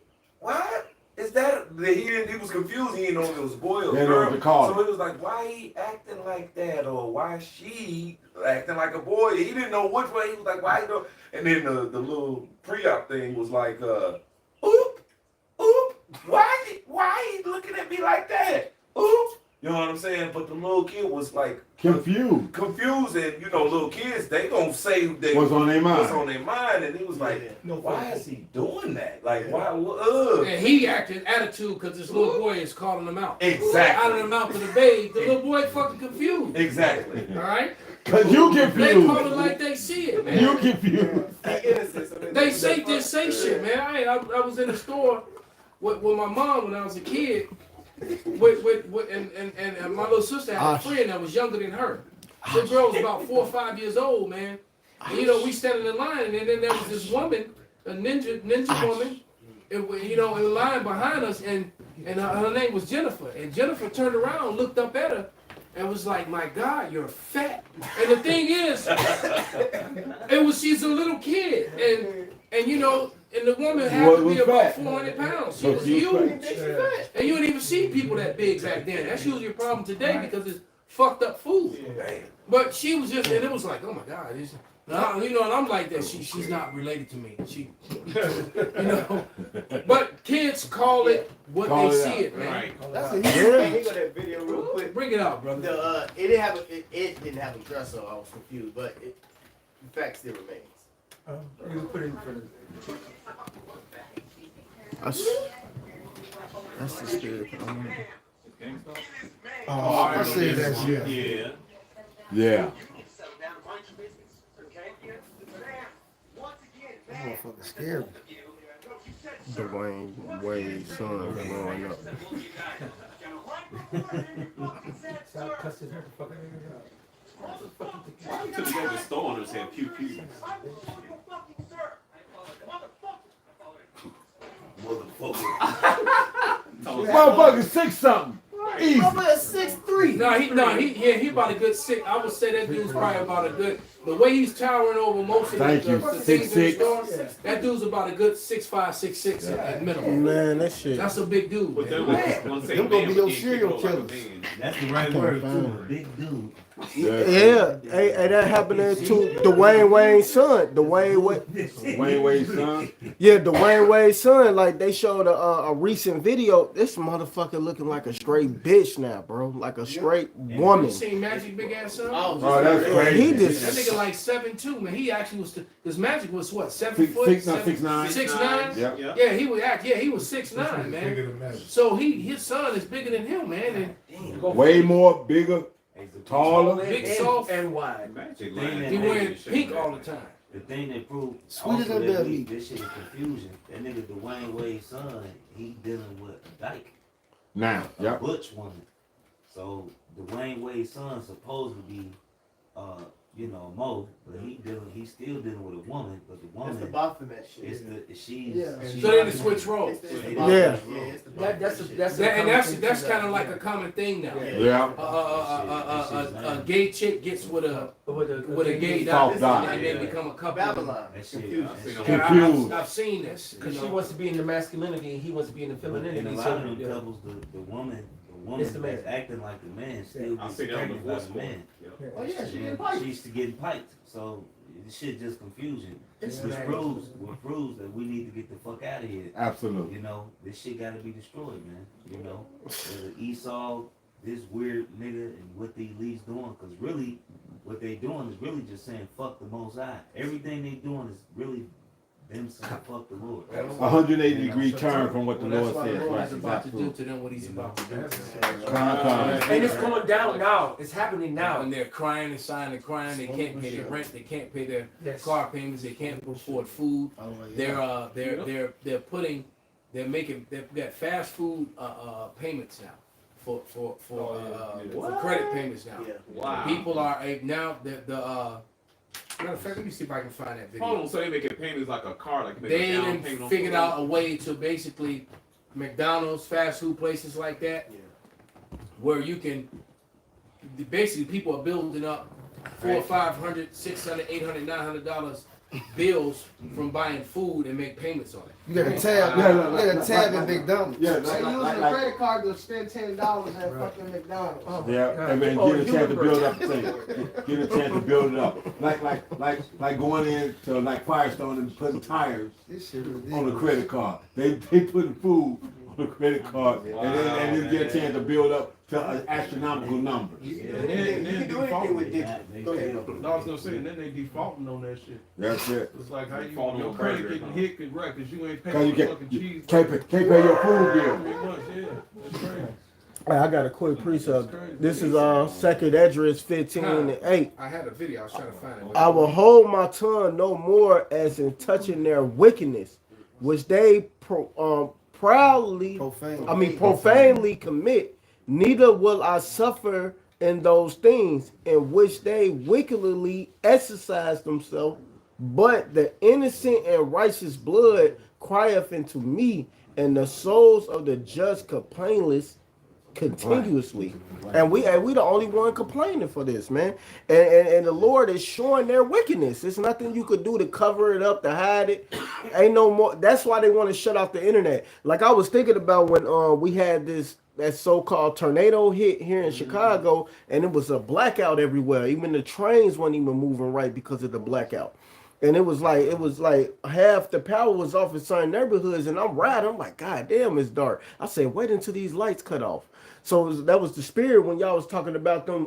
is that? He was confused. He didn't know if it was a boy or They know girl. what to call So he was like, why he acting like that, or why she acting like a boy? He didn't know which way. He was like, why you know? And then the little pre-op thing was like, oop, why he looking at me like that? Oop. You know what I'm saying? But the little kid was like confused, and you know, little kids, they gonna say what's on their mind. What's on their mind, and he was like, why is he doing that? Like, why? And he acted attitude because this little boy is calling him out. Exactly. Out of the mouth of the babe, the little boy fucking confused. Exactly. All right. Cause you confused. They call it like they see it, man. You confused. They say shit, man. I was in the store with my mom when I was a kid. And my little sister had a friend that was younger than her. The girl was about 4 or 5 years old, man. And, you know, we standing in line, and then there was this woman, a ninja woman, you know, in the line behind us, and her name was Jennifer. And Jennifer turned around, looked up at her, and was like, "My God, you're fat." And the thing is, she's a little kid, and you know. And the woman had to be about 400 pounds. She was huge. And you don't even see people that big back then. That's usually a problem today because it's fucked up food. But she was just, and it was like, oh my God. You know, and I'm like that. She's not related to me. You know. But kids call it what they see it, man. Right. That's a Here go that video real quick. Bring it out, brother. It didn't have a dress, so I was confused. But the fact still remains. You put it in front of That's the spirit. I see that shit. Yeah. Yeah. That motherfucker scary. Dwayne Wade's son growing up. Stop cussing her. Why you couldn't go to the store and just have pew pew? Motherfucker 6 something. Easy. Motherfucker 6'3". He about a good 6. I would say that dude's probably about a good. The way he's towering over most of the things in the store, that dude's about a good 6'5", 6'6" at minimum. Man, that shit. That's a big dude. But Man. Them gonna be your serial killers. That's the right word too. Big dude. Yeah. Hey, that happened to Dwayne Wade's son. Dwayne Wade's son. Yeah, Dwayne Wade's son. Like they showed a recent video. This motherfucker looking like a straight bitch now, bro. Like a straight woman. You seen Magic big ass son? Oh, that's crazy. That nigga like 7'2", man. He actually was. His Magic was what, 7 foot? 6'9". 6'9". Yeah, he was 6'9", man. So his son is bigger than him, man. And way more bigger, taller, big, soft, and wide. He wearing pink all the time. The thing that proved Sweeter also than that belly. this shit is confusion. That nigga Dwayne Wade's son, he dealing with a dyke, now. a Yep. butch woman. So Dwayne Wade's son supposed to be, Mo, but he's still dealing with a woman. But the woman, That's the Baphomet shit. it's the she's. Yeah. she's So they just switch roles. It's the Yeah. Baphomet. It's the Baphomet That's shit. That's kind of like a common thing now. Yeah. A gay chick gets with a gay Soft guy, guy. and they become a couple. Babylon. That shit. Confusion. Confused. I've seen this. Because she wants to be in the masculinity and he wants to be in the In femininity. a lot So, of them couples, the woman It's the man. that's acting like the man still I gets see that on the pregnant by voice the form. man. Yep. Oh yeah, she And getting piped. she's getting piped. So this shit just confusion. It's Which mad. proves that we need to get the fuck out of here. Absolutely. You know, this shit gotta be destroyed, man. You know, whether Esau, this weird nigga, and what the elite's doing, because really, what they doing is really just saying fuck the Most High. Everything they doing is really them saying fuck the Lord. 180-degree turn from what the Well, Lord that's why the says. Lord Right, is about to do exactly. to them what he's about to do. and it's going down now. It's happening now. And they're crying and sighing and crying. They can't pay their rent. They can't pay their Yes. car payments. They can't afford food. They've got fast food payments now for credit payments now. Yeah. Wow. People are now matter of fact, let me see if I can find that video. Hold on, so they making payments like a car, like make They a down done payment on figured food? out a way to basically McDonald's, fast food places like that, where you can basically people are building up $400, $500, $600, $800, $900 bills from buying food and make payments on it. You got a tab. You got a tab at McDonald's. Yeah, They using a credit card to spend $10 at fucking McDonald's. yeah, and then get a chance to build up the thing. Get a chance to build it up. Like going into like Firestone and putting tires This shit on the credit card. They putting food on the credit card and then get a chance to build up to astronomical numbers. And then default with it. Go ahead. No, I was gonna say, and then they defaulting on that shit. That's it. It's like how you Defaulting your on credit burger, getting huh? hit, cause right, cause you ain't Cause paying you for get fucking cheese. can't pay your food bill. Pretty much, yeah. That's crazy. Hey, I got a quick precept. This is 2nd Esdras 15:8. I had a video. I was trying to find it. I will hold my tongue no more as in touching their wickedness, which they profanely commit. Neither will I suffer in those things in which they wickedly exercise themselves, but the innocent and righteous blood crieth unto me, and the souls of the just complainless continuously. And we the only one complaining for this, man. And the Lord is showing their wickedness. There's nothing you could do to cover it up, to hide it. Ain't no more. That's why they want to shut off the internet. Like I was thinking about when we had that so-called tornado hit here in Chicago, and it was a blackout everywhere. Even the trains weren't even moving right because of the blackout. And it was like half the power was off in certain neighborhoods, and I'm riding. I'm like, God damn, it's dark. I said, wait until these lights cut off. So that was the spirit when y'all was talking about them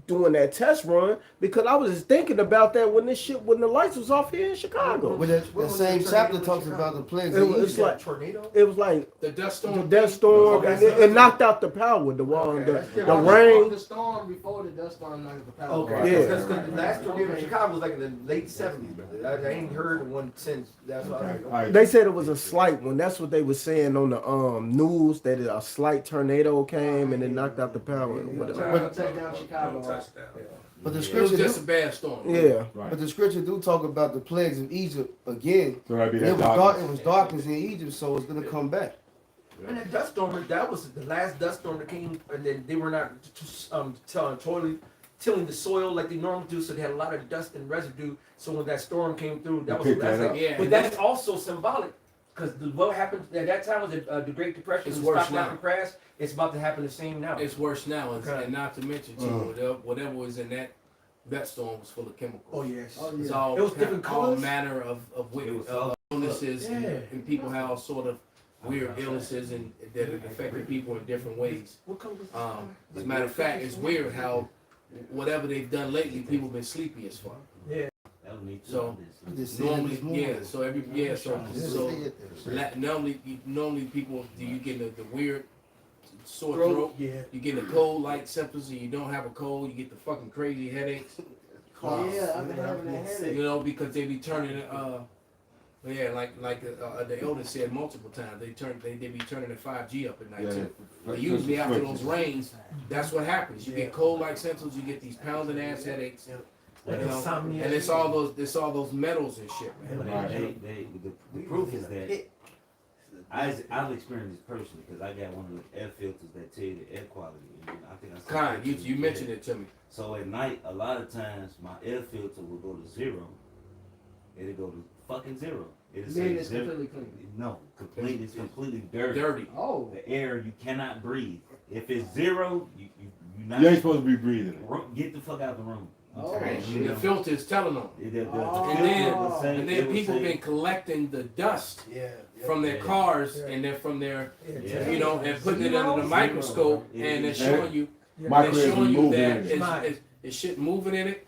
doing that test run, because I was just thinking about that when the lights was off here in Chicago. Well, that same chapter talks about the plagues. It was like tornado. It was like the dust storm. The dust storm, and it knocked out the power. The wall, the rain. The storm before the dust storm knocked the power. Okay. Yeah. Because the last tornado in Chicago was like in the late 70s, brother. I ain't heard one since. That's why. They said it was a slight one. That's what they were saying on the news, that a slight tornado came and it knocked out the power. Whatever. Take down Chicago. But the It scripture was just a bad storm. Yeah. But the scripture do talk about the plagues of Egypt again. So that'd be And that it was darkness in Egypt, so it's gonna come back. And that dust storm, that was the last dust storm that came, and then they were not tilling the soil like they normally do, so they had a lot of dust and residue. So when that storm came through, that was the last thing. Yeah, But that's also symbolic, because what happened at that time was the Great Depression. It's It worse stopped now. after crash. It's about to happen the same now. It's worse now, Okay. and not to mention too, whatever was in that storm was full of chemicals. Oh yes. It's all It was different all colors. manner of illnesses, and people have all sort of weird illnesses and that have affected people in different ways. As a matter of fact, it's weird how whatever they've done lately, people been sleepy as fuck. Yeah. So normally, normally people you get the weird sore throat. Yeah. You get a cold-like symptoms, and you don't have a cold. You get the fucking crazy headaches. Yeah, I've been having that headache. You know, because they be turning, the elder said multiple times, they be turning the 5G up at night too. But usually after those rains, that's what happens. You get cold-like symptoms, you get these pounding ass headaches. You know, and it's all those metals and shit, man. The proof is that I've experienced this personally, because I got one of the air filters that tell you the air quality. And I think I said You mentioned it to me. So at night, a lot of times my air filter will go to 0. It'll go to fucking 0. It'll say It's zero. completely clean. No, it's completely dirty. Dirty. Oh. The air, you cannot breathe. If it's 0, you not. You ain't supposed to be breathing. Get the fuck out of the room. Oh, And the filter is telling them. And then people been collecting the dust from their cars and then from their, you know, and putting it under the microscope, and they're showing you, that it's shit moving in it,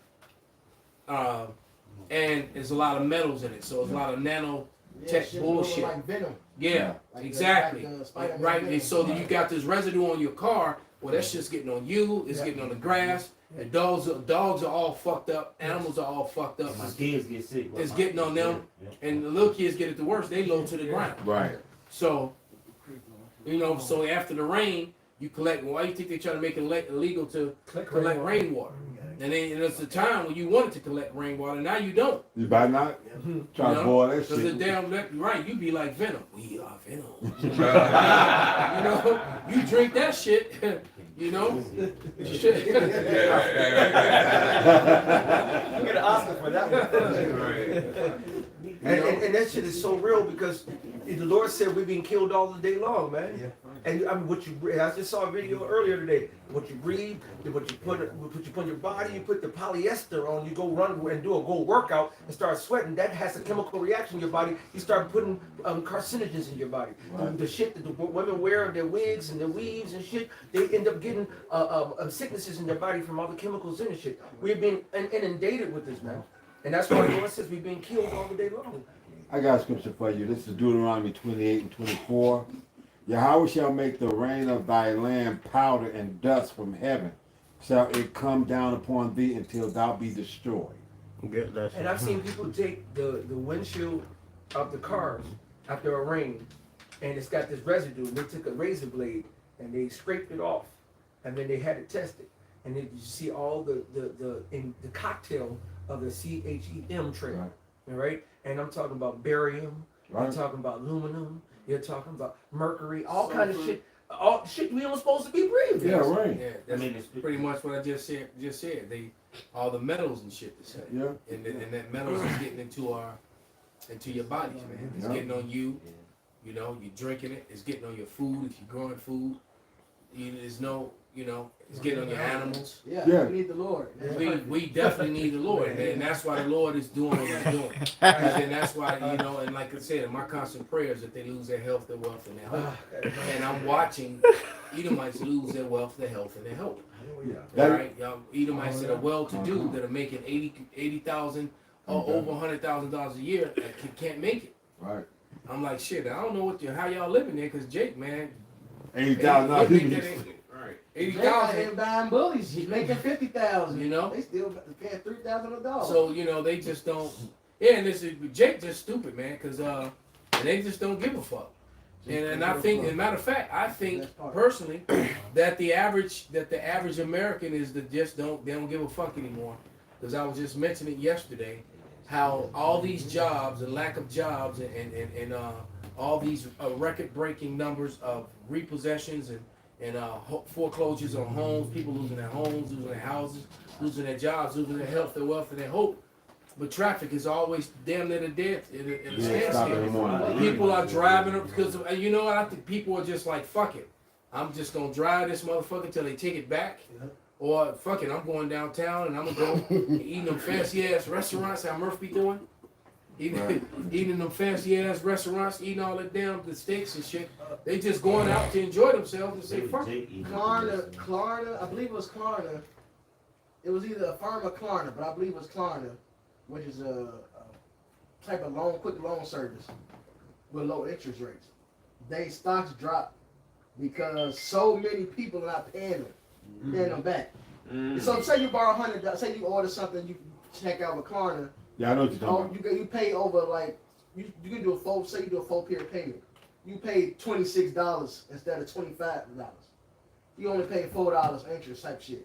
and there's a lot of metals in it, so it's a lot of nanotech bullshit. Like venom. Yeah, Like exactly. Spider-Man Right, venom. and so that you got this residue on your car. Well, that shit's getting on you. It's getting on the grass. The dogs are all fucked up. Animals are all fucked up. My kids get sick. It's getting on them, and the little kids get it the worst. They low to the ground. Right. So, you know, so after the rain, you collect. Why you think they try to make it illegal to collect rainwater? And it's a time when you wanted to collect rainwater. Now you don't. You better not try to boil that Because the shit. damn right, you be like Venom. We are Venom. You know, you drink that shit. You know? Shit. You get an Oscar for that one. And that shit is so real because the Lord said we've been killed all the day long, man. Yeah. And I mean, I just saw a video earlier today. What you breathe, what you put on your body, you put the polyester on, you go run and go workout and start sweating. That has a chemical reaction in your body. You start putting carcinogens in your body. The shit that the women wear, their wigs and their weaves and shit, they end up getting sicknesses in their body from all the chemicals in the shit. We've been inundated with this, man. And that's why the Lord says we've been killed all the day long. I got a scripture for you. This is Deuteronomy 28 and 24. Yahweh shall make the rain of thy land powder and dust from heaven. Shall it come down upon thee until thou be destroyed. And I've seen people take the windshield of the cars after a rain, and it's got this residue. They took a razor blade and they scraped it off, and then they had it tested. And then you see all the cocktail of the CHEM trail, all right? And I'm talking about barium, I'm talking about aluminum, you're talking about mercury, all kind of shit, all shit we don't supposed to be breathing. Yeah, right. Yeah, that's pretty much what I just said. They all the metals and shit to say. Yeah. And that metals is getting into your bodies, man. It's getting on you. You know, you're drinking it. It's getting on your food if you're growing food. There's no, it's getting on your animals. Yeah, we need the Lord. We definitely need the Lord, and that's why the Lord is doing what He's doing. And that's why, and like I said, my constant prayer is that they lose their health, their wealth, and their hope. And I'm watching Edomites lose their wealth, their health, and their hope. All right, Edomites that are well-to-do, that are making $80,000 or over $100,000 a year, that can't make it. Right. I'm like, shit. I don't know how y'all living there, because Jake, man, $80,000. Right. $80,000 buying bullies. He's making $50,000. You know, they still paying $3,000 a dog. So they just don't. Yeah, and this is Jake just stupid, man, because they just don't give a fuck. And I think, as a matter of fact, I think personally that the average American is that they don't give a fuck anymore. Because I was just mentioning yesterday how all these jobs and lack of jobs and all these record-breaking numbers of repossessions and foreclosures on homes, people losing their homes, losing their houses, losing their jobs, losing their health, their wealth, and their hope. But traffic is always damn near to death in a standstill. People are driving because you know what? I think people are just like, fuck it. I'm just gonna drive this motherfucker till they take it back. Or fuck it, I'm going downtown and I'm gonna go and eating them fancy ass restaurants. How Murphy be doing? Eating them fancy ass restaurants, eating all that damn the steaks and shit. They just going out to enjoy themselves and say fuck it. Klarna, I believe it was Klarna. It was either a firm or Klarna, but I believe it was Klarna, which is a type of quick loan service with low interest rates. They stocks dropped because so many people are not paying them. Paying them back. So say you borrow $100, say you order something, you check out with Klarna. Yeah, I know what you're talking about. You pay over like you can do say you do a 4-period payment. You pay $26 instead of $25. You only pay $4 interest type shit.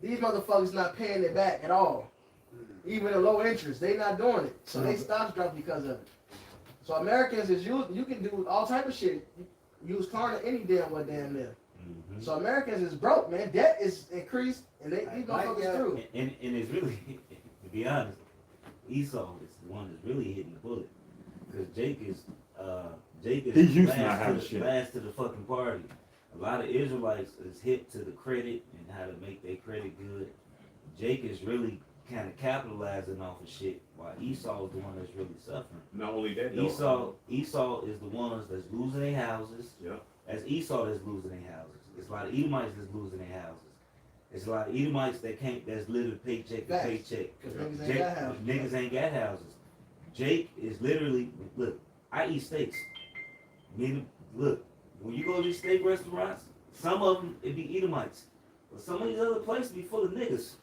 These motherfuckers not paying it back at all. Even at low interest, they not doing it. So they stocks drop because of it. So Americans you can do all type of shit. Use Klarna any damn near. So Americans is broke, man. Debt is increased, and these motherfuckers through. And it's really, to be honest, Esau is the one that's really hitting the bullet, because Jake is last to the fucking party. A lot of Israelites is hip to the credit and how to make their credit good. Jake is really kind of capitalizing off of shit, while Esau is the one that's really suffering. Not only that, Esau is the ones that's losing their houses. Yeah. As Esau that's losing their houses. It's a lot of Edomites that's losing their houses. It's a lot of Edomites that's living paycheck to paycheck. Niggas ain't got houses. Jake is literally, look, I eat steaks. Look, when you go to these steak restaurants, some of them, it be Edomites. But some of these other places be full of niggas.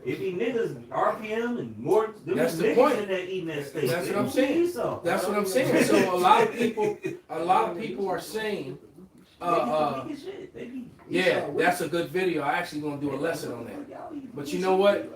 It be niggas, RPM and more. That's the point. In there eating that steak. That's what I'm saying. That's what I'm saying. So a lot of people are saying, yeah, that's a good video. I actually gonna do a lesson on that. But you know what?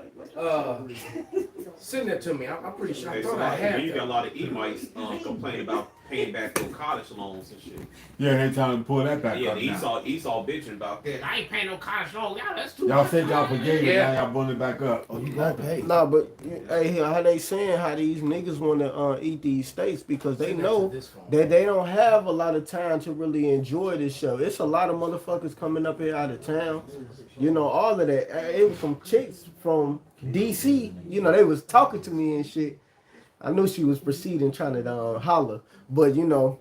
Send that to me. I'm pretty sure. I thought I had. You got a lot of Edomites complaining about paying back their college loans and shit. Yeah, they trying to pull that back Yeah, up now. Esau bitching about that. I ain't paying no college loan. Y'all, that's too Y'all much. said y'all forgave it, Yeah. now y'all pulling it back up. Oh, you got paid. Nah, but hey, how they saying how these niggas want to eat these steaks because they know that they don't have a lot of time to really enjoy this show. It's a lot of motherfuckers coming up here out of town. You know, all of that. It was some chicks from DC. You know, they was talking to me and shit. I knew she was proceeding trying to holler, but you know,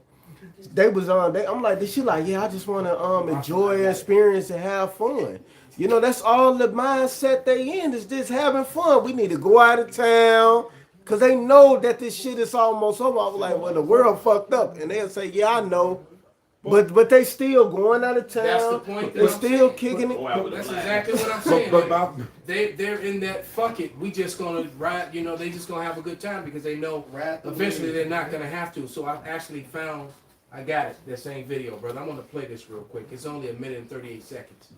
they was on. I'm like, she like, yeah, I just want to enjoy, experience, and have fun. You know, that's all the mindset they in is just having fun. We need to go out of town because they know that this shit is almost over. I was like, well, the world fucked up, and they'll say, yeah, I know. But they still going out of town. That's the point. They still kicking it. That's exactly what I'm saying. They're in that fuck it. We just gonna ride. You know, they just gonna have a good time because they know eventually they're not gonna have to. So I actually found. I got it. That same video, brother. I'm gonna play this real quick. It's only 1 minute and 38 seconds,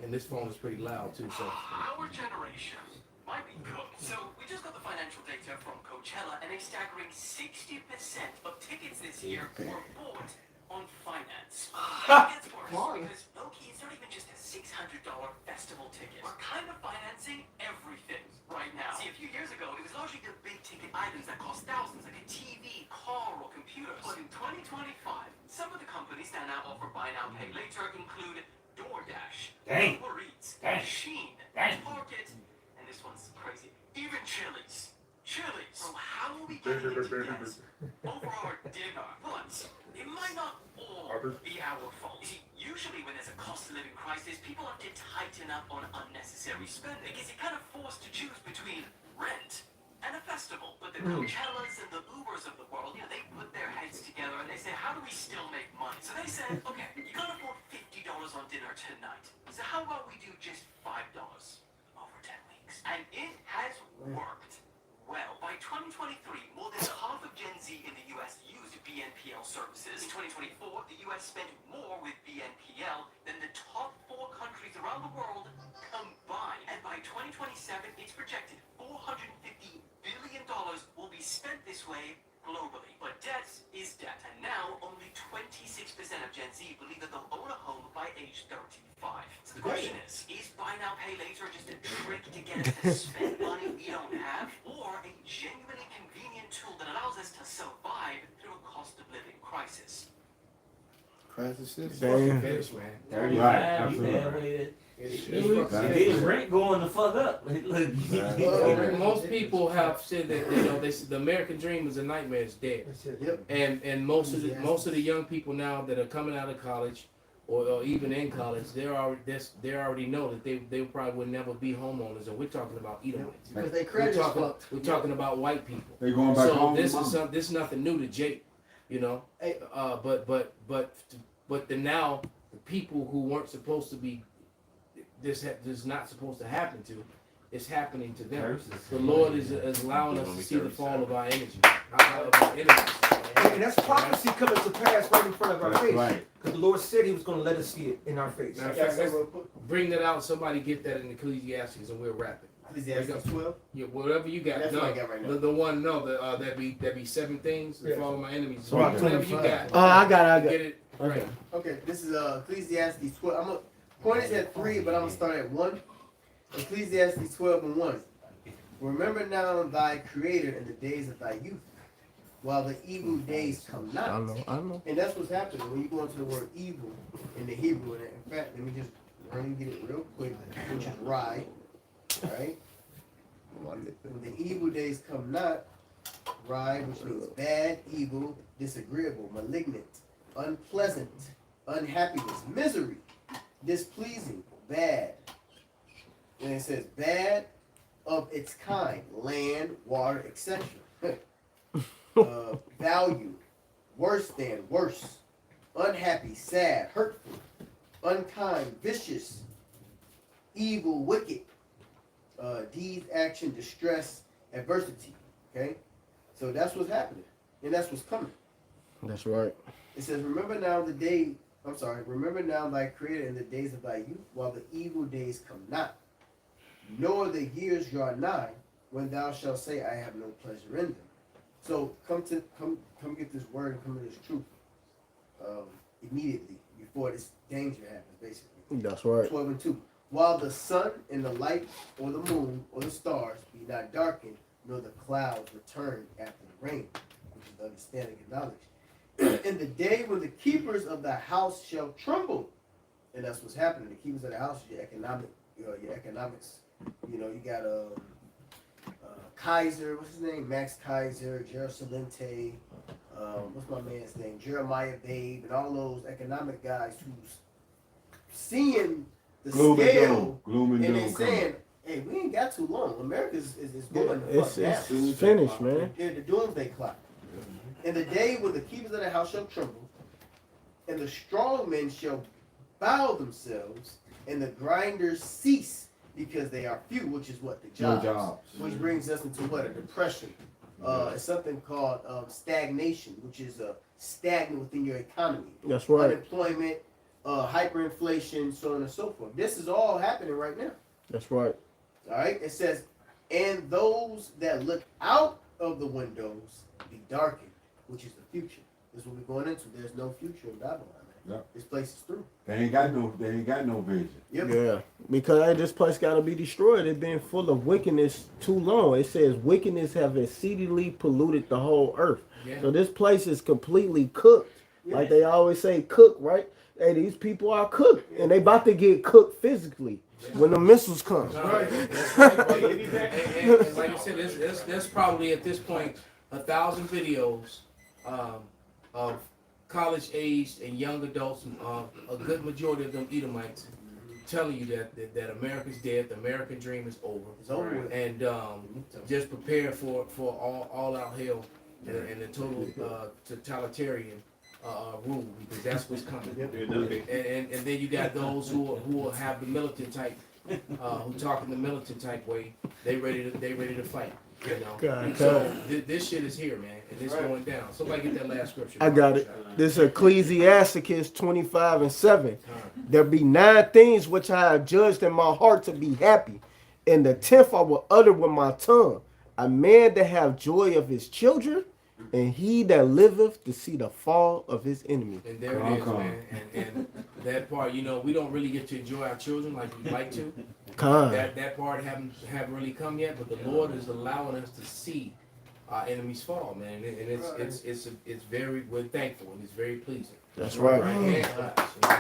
and this phone is pretty loud too. So. Our generation might be cooked. So we just got the financial data from Coachella, and a staggering 60% of tickets this year were bought on finance. It gets worse because low-key, it's not even just a $600 festival ticket. We're kind of financing everything right now. See, a few years ago, it was largely the big-ticket items that cost thousands, like a TV, car, or computers. But in 2025, some of the companies that now offer buy now, pay later include DoorDash, Uber Eats, Shein, Target, and this one's crazy, even Chili's. Chili's. So how are we getting into debt over our dinner? But it might not all be our fault. You see, usually when there's a cost of living crisis, people have to tighten up on unnecessary spending because you're kind of forced to choose between rent and a festival. But the Coachellas and the Ubers of the world, you know, they put their heads together and they say, how do we still make money? So they said, okay, you can't afford $50 on dinner tonight. So how about we do just $5 over 10 weeks? And it has worked. Well, by 2023, more than half of Gen Z in the U.S. used BNPL services. In 2024, the U.S. spent more with BNPL than the top 4 countries around the world combined. And by 2027, it's projected $450 billion will be spent this way globally. But debt is debt. And now, only 26% of Gen Z believe that they'll own a home by age 35. So the question is buy now, pay later just a trick to get us to spend money we don't have? Or a genuinely convenient tool that allows us to survive through a cost of living crisis? Crisis is Damn. Finish, man. Right, absolutely. His rent going the fuck up. Most people have said that you know the American dream is a nightmare. It's dead. Yep. And most of the young people now that are coming out of college or even in college, they already know that they probably would never be homeowners, and we're talking about Edomites. Because they credit is fucked. We're talking about white people. They going back home. So this is nothing new to Jake, you know. But now the people who weren't supposed to be this is not supposed to happen to, it's happening to them. The Lord is allowing us to see the fall of our energy. And that's prophecy coming to pass right in front of our face. Right. Because the Lord said He was going to let us see it in our face. Now, let's bring that out. Somebody get that in Ecclesiastes, and we'll wrap it. Ecclesiastes 12. Yeah, whatever you got. That's no, what I got right now. the one. No, that be 7 things that follow my enemies. So Whatever you got. I got Get it right. Okay, this is Ecclesiastes 12. I'm gonna point it at 3, but I'm gonna start at 1. Ecclesiastes 12:1. Remember now thy Creator in the days of thy youth, while the evil days come not. I know. And that's what's happening when you go into the word evil in the Hebrew. And in fact, let me just get it real quick, which is rye. Right? When the evil days come not, rye, which means bad, evil, disagreeable, malignant, unpleasant, unhappiness, misery, displeasing, bad. And it says bad of its kind, land, water, etc. Value, worse than, worse, unhappy, sad, hurtful, unkind, vicious, evil, wicked, deed, action, distress, adversity. Okay? So that's what's happening. And that's what's coming. That's right. It says, remember now thy Creator in the days of thy youth, while the evil days come not, nor the years draw nigh, when thou shalt say, I have no pleasure in them. So come get this word and come to this truth immediately before this danger happens, basically. That's right. 12 and 2. While the sun and the light or the moon or the stars be not darkened, nor the clouds return after the rain, which is the understanding and knowledge. In the day when the keepers of the house shall tremble, and that's what's happening. The keepers of the house is your economics. You know, you got Kaiser, what's his name? Max Kaiser, Gerald Salente, what's my man's name? Jeremiah Babe, and all those economic guys who's seeing the scale, and they saying, hey, we ain't got too long. America is going to fuck down. It's finished, man. They're the doomsday clock. In the day when the keepers of the house shall tremble, and the strong men shall bow themselves, and the grinders cease, because they are few, which is what? The jobs. No jobs. Which brings us into what? A depression. It's something called stagnation, which is stagnant within your economy. That's right. Unemployment, hyperinflation, so on and so forth. This is all happening right now. That's right. All right? It says, and those that look out of the windows be darkened, which is the future. This is what we're going into. There's no future in Babylon, man. Yep. This place is through. They ain't got no vision. Yep. Yeah, because hey, this place got to be destroyed. It's been full of wickedness too long. It says wickedness have exceedingly polluted the whole earth. Yeah. So this place is completely cooked. Yeah. Like they always say, cooked, right? Hey, these people are cooked, and they about to get cooked physically when the missiles come. Right. That's right. And like I said, there's probably at this point 1,000 videos of college-aged and young adults, a good majority of them Edomites, telling you that America's dead, the American dream is over. It's over with. And just prepare for all out hell and the total totalitarian rule, because that's what's coming. And then you got those who will have the militant type, who talk in the militant type way. They ready to fight. You know, God, so this shit is here, man, and it's going down. Somebody get that last scripture. I got it. This is Ecclesiasticus 25:7. There be 9 things which I have judged in my heart to be happy, and the 10th I will utter with my tongue. A man that have joy of his children, and he that liveth to see the fall of his enemy. And there it is, man. And that part, you know, we don't really get to enjoy our children like we'd like to. That part haven't really come yet, but the Lord is allowing us to see our enemies fall, man. And it's very, we're thankful, and it's very pleasing. That's right. Hand claps, you know.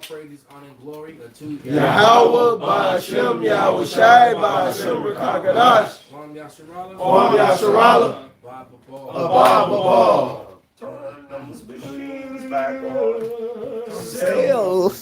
Praises, honor, and glory unto Yahweh, Ba'ashem, Yahawashi, Ba'ashem, Rakakadash, Om Yasharala, Om Yasharala, Abba Turn them machines back on. Sales.